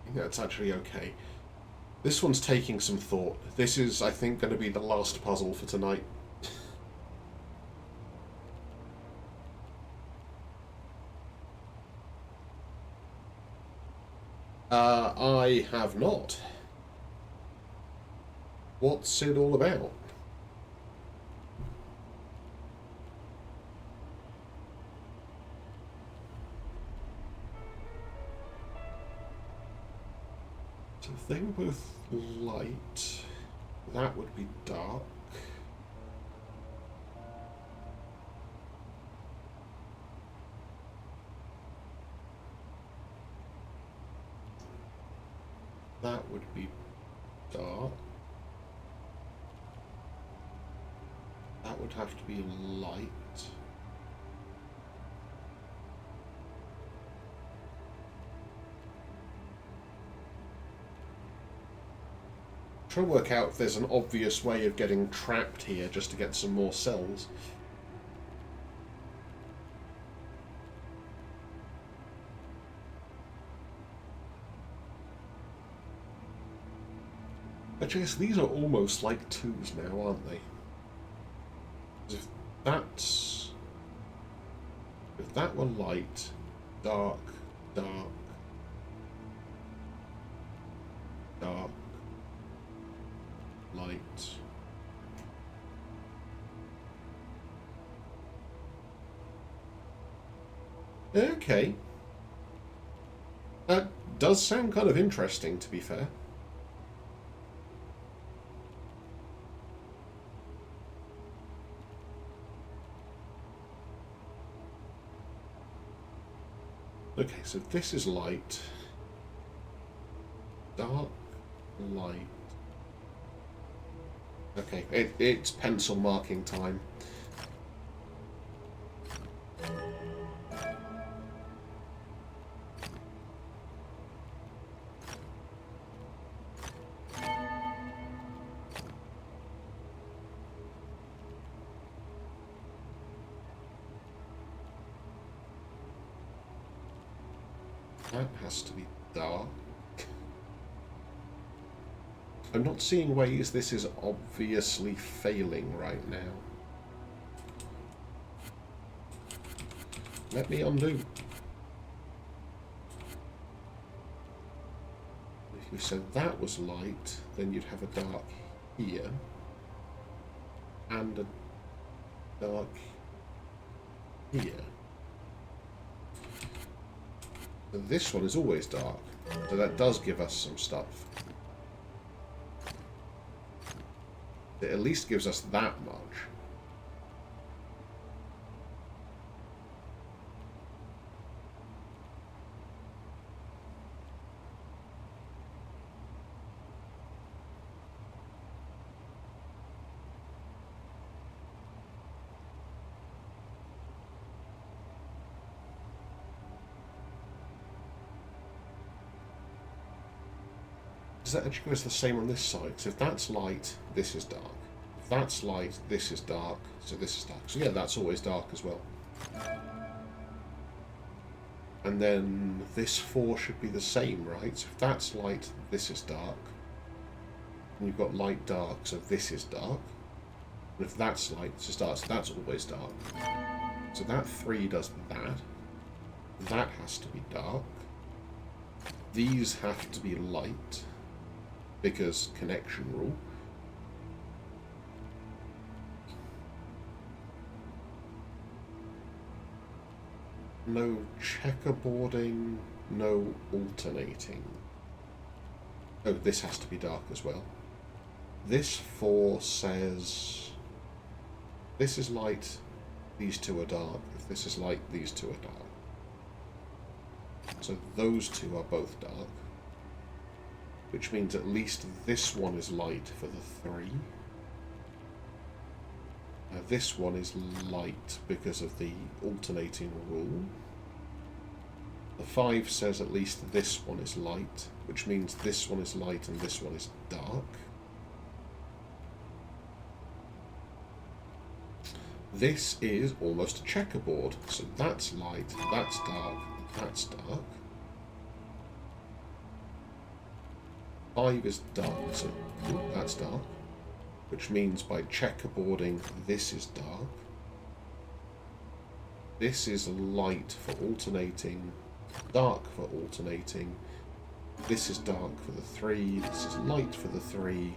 Speaker 1: I think that's actually okay. This one's taking some thought. This is, I think, going to be the last puzzle for tonight. I have not. What's it all about? So if they were both light, that would be dark. That would be dark. That would have to be light. Try to work out if there's an obvious way of getting trapped here just to get some more cells. Actually, I guess these are almost like 2s now, aren't they? If that's... If that were light, dark, dark, dark, light. Okay. That does sound kind of interesting, to be fair. Okay, so this is light. Dark, light. Okay, it's pencil marking time. That has to be dark. I'm not seeing ways this is obviously failing right now. Let me undo. If you said that was light, then you'd have a dark here. And a dark here. So this one is always dark. So that does give us some stuff. It at least gives us that much. Does that actually go the same on this side? So if that's light, this is dark. If that's light, this is dark. So this is dark. So yeah, that's always dark as well. And then this 4 should be the same, right? So if that's light, this is dark. And you've got light, dark, so this is dark. And if that's light, this is dark, so that's always dark. So that 3 does that. That has to be dark. These have to be light. Because connection rule. No checkerboarding, no alternating. Oh, this has to be dark as well. This 4 says this is light, these 2 are dark. If this is light, these 2 are dark. So those 2 are both dark. Which means at least this one is light for the 3. This one is light because of the alternating rule. The 5 says at least this one is light, which means this one is light and this one is dark. This is almost a checkerboard, so that's light, that's dark, that's dark. 5 is dark, so that's dark. Which means by checkerboarding, this is dark. This is light for alternating, dark for alternating. This is dark for the 3, this is light for the 3.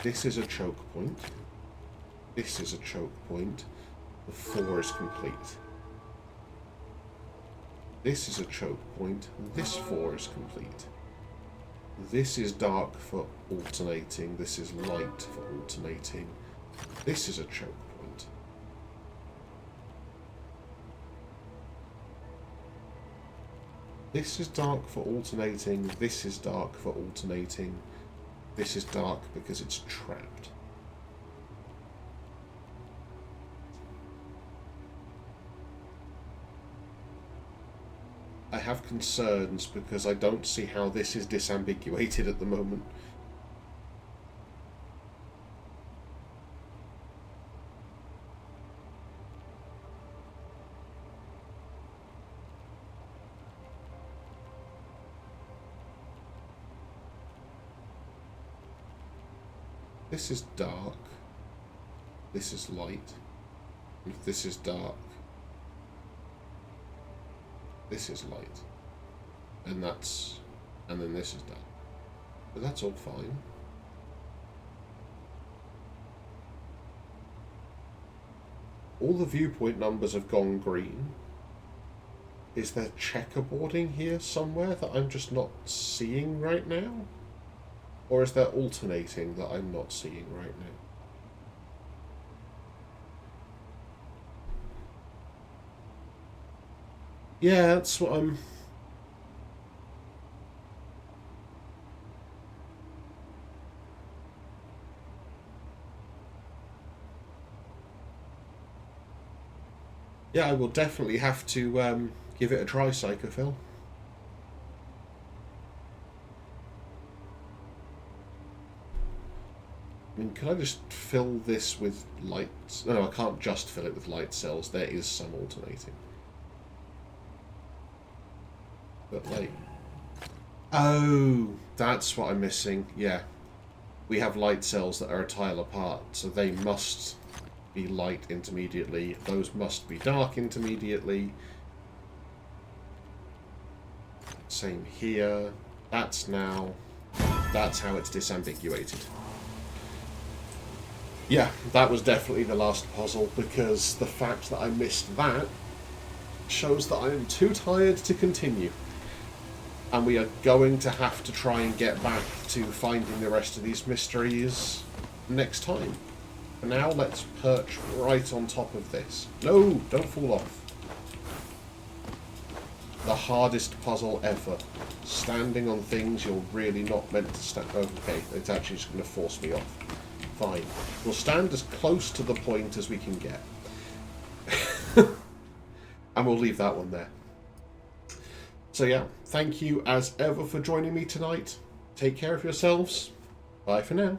Speaker 1: This is a choke point. This is a choke point. The 4 is complete. This is a choke point. This 4 is complete. This is dark for alternating. This is light for alternating. This is a choke point. This is dark for alternating. This is dark for alternating. This is dark because it's trapped. I have concerns because I don't see how this is disambiguated at the moment. This is dark. This is light. If this is dark, this is light. And then this is dark. But that's all fine. All the viewpoint numbers have gone green. Is there checkerboarding here somewhere that I'm just not seeing right now? Or is there alternating that I'm not seeing right now? Yeah, that's what I'm Yeah, I will definitely have to give it a try, Psychophil. I mean, can I just fill this with lights? No, I can't just fill it with light cells. There is some alternating. But, like... Oh, that's what I'm missing. Yeah. We have light cells that are a tile apart, so they must be light intermediately. Those must be dark intermediately. Same here. That's how it's disambiguated. Yeah, that was definitely the last puzzle, because the fact that I missed that shows that I am too tired to continue. And we are going to have to try and get back to finding the rest of these mysteries next time. For now, let's perch right on top of this. No, don't fall off. The hardest puzzle ever. Standing on things you're really not meant to stand... Okay, it's actually just going to force me off. Fine. We'll stand as close to the point as we can get. And we'll leave that one there. So yeah, thank you as ever for joining me tonight. Take care of yourselves. Bye for now.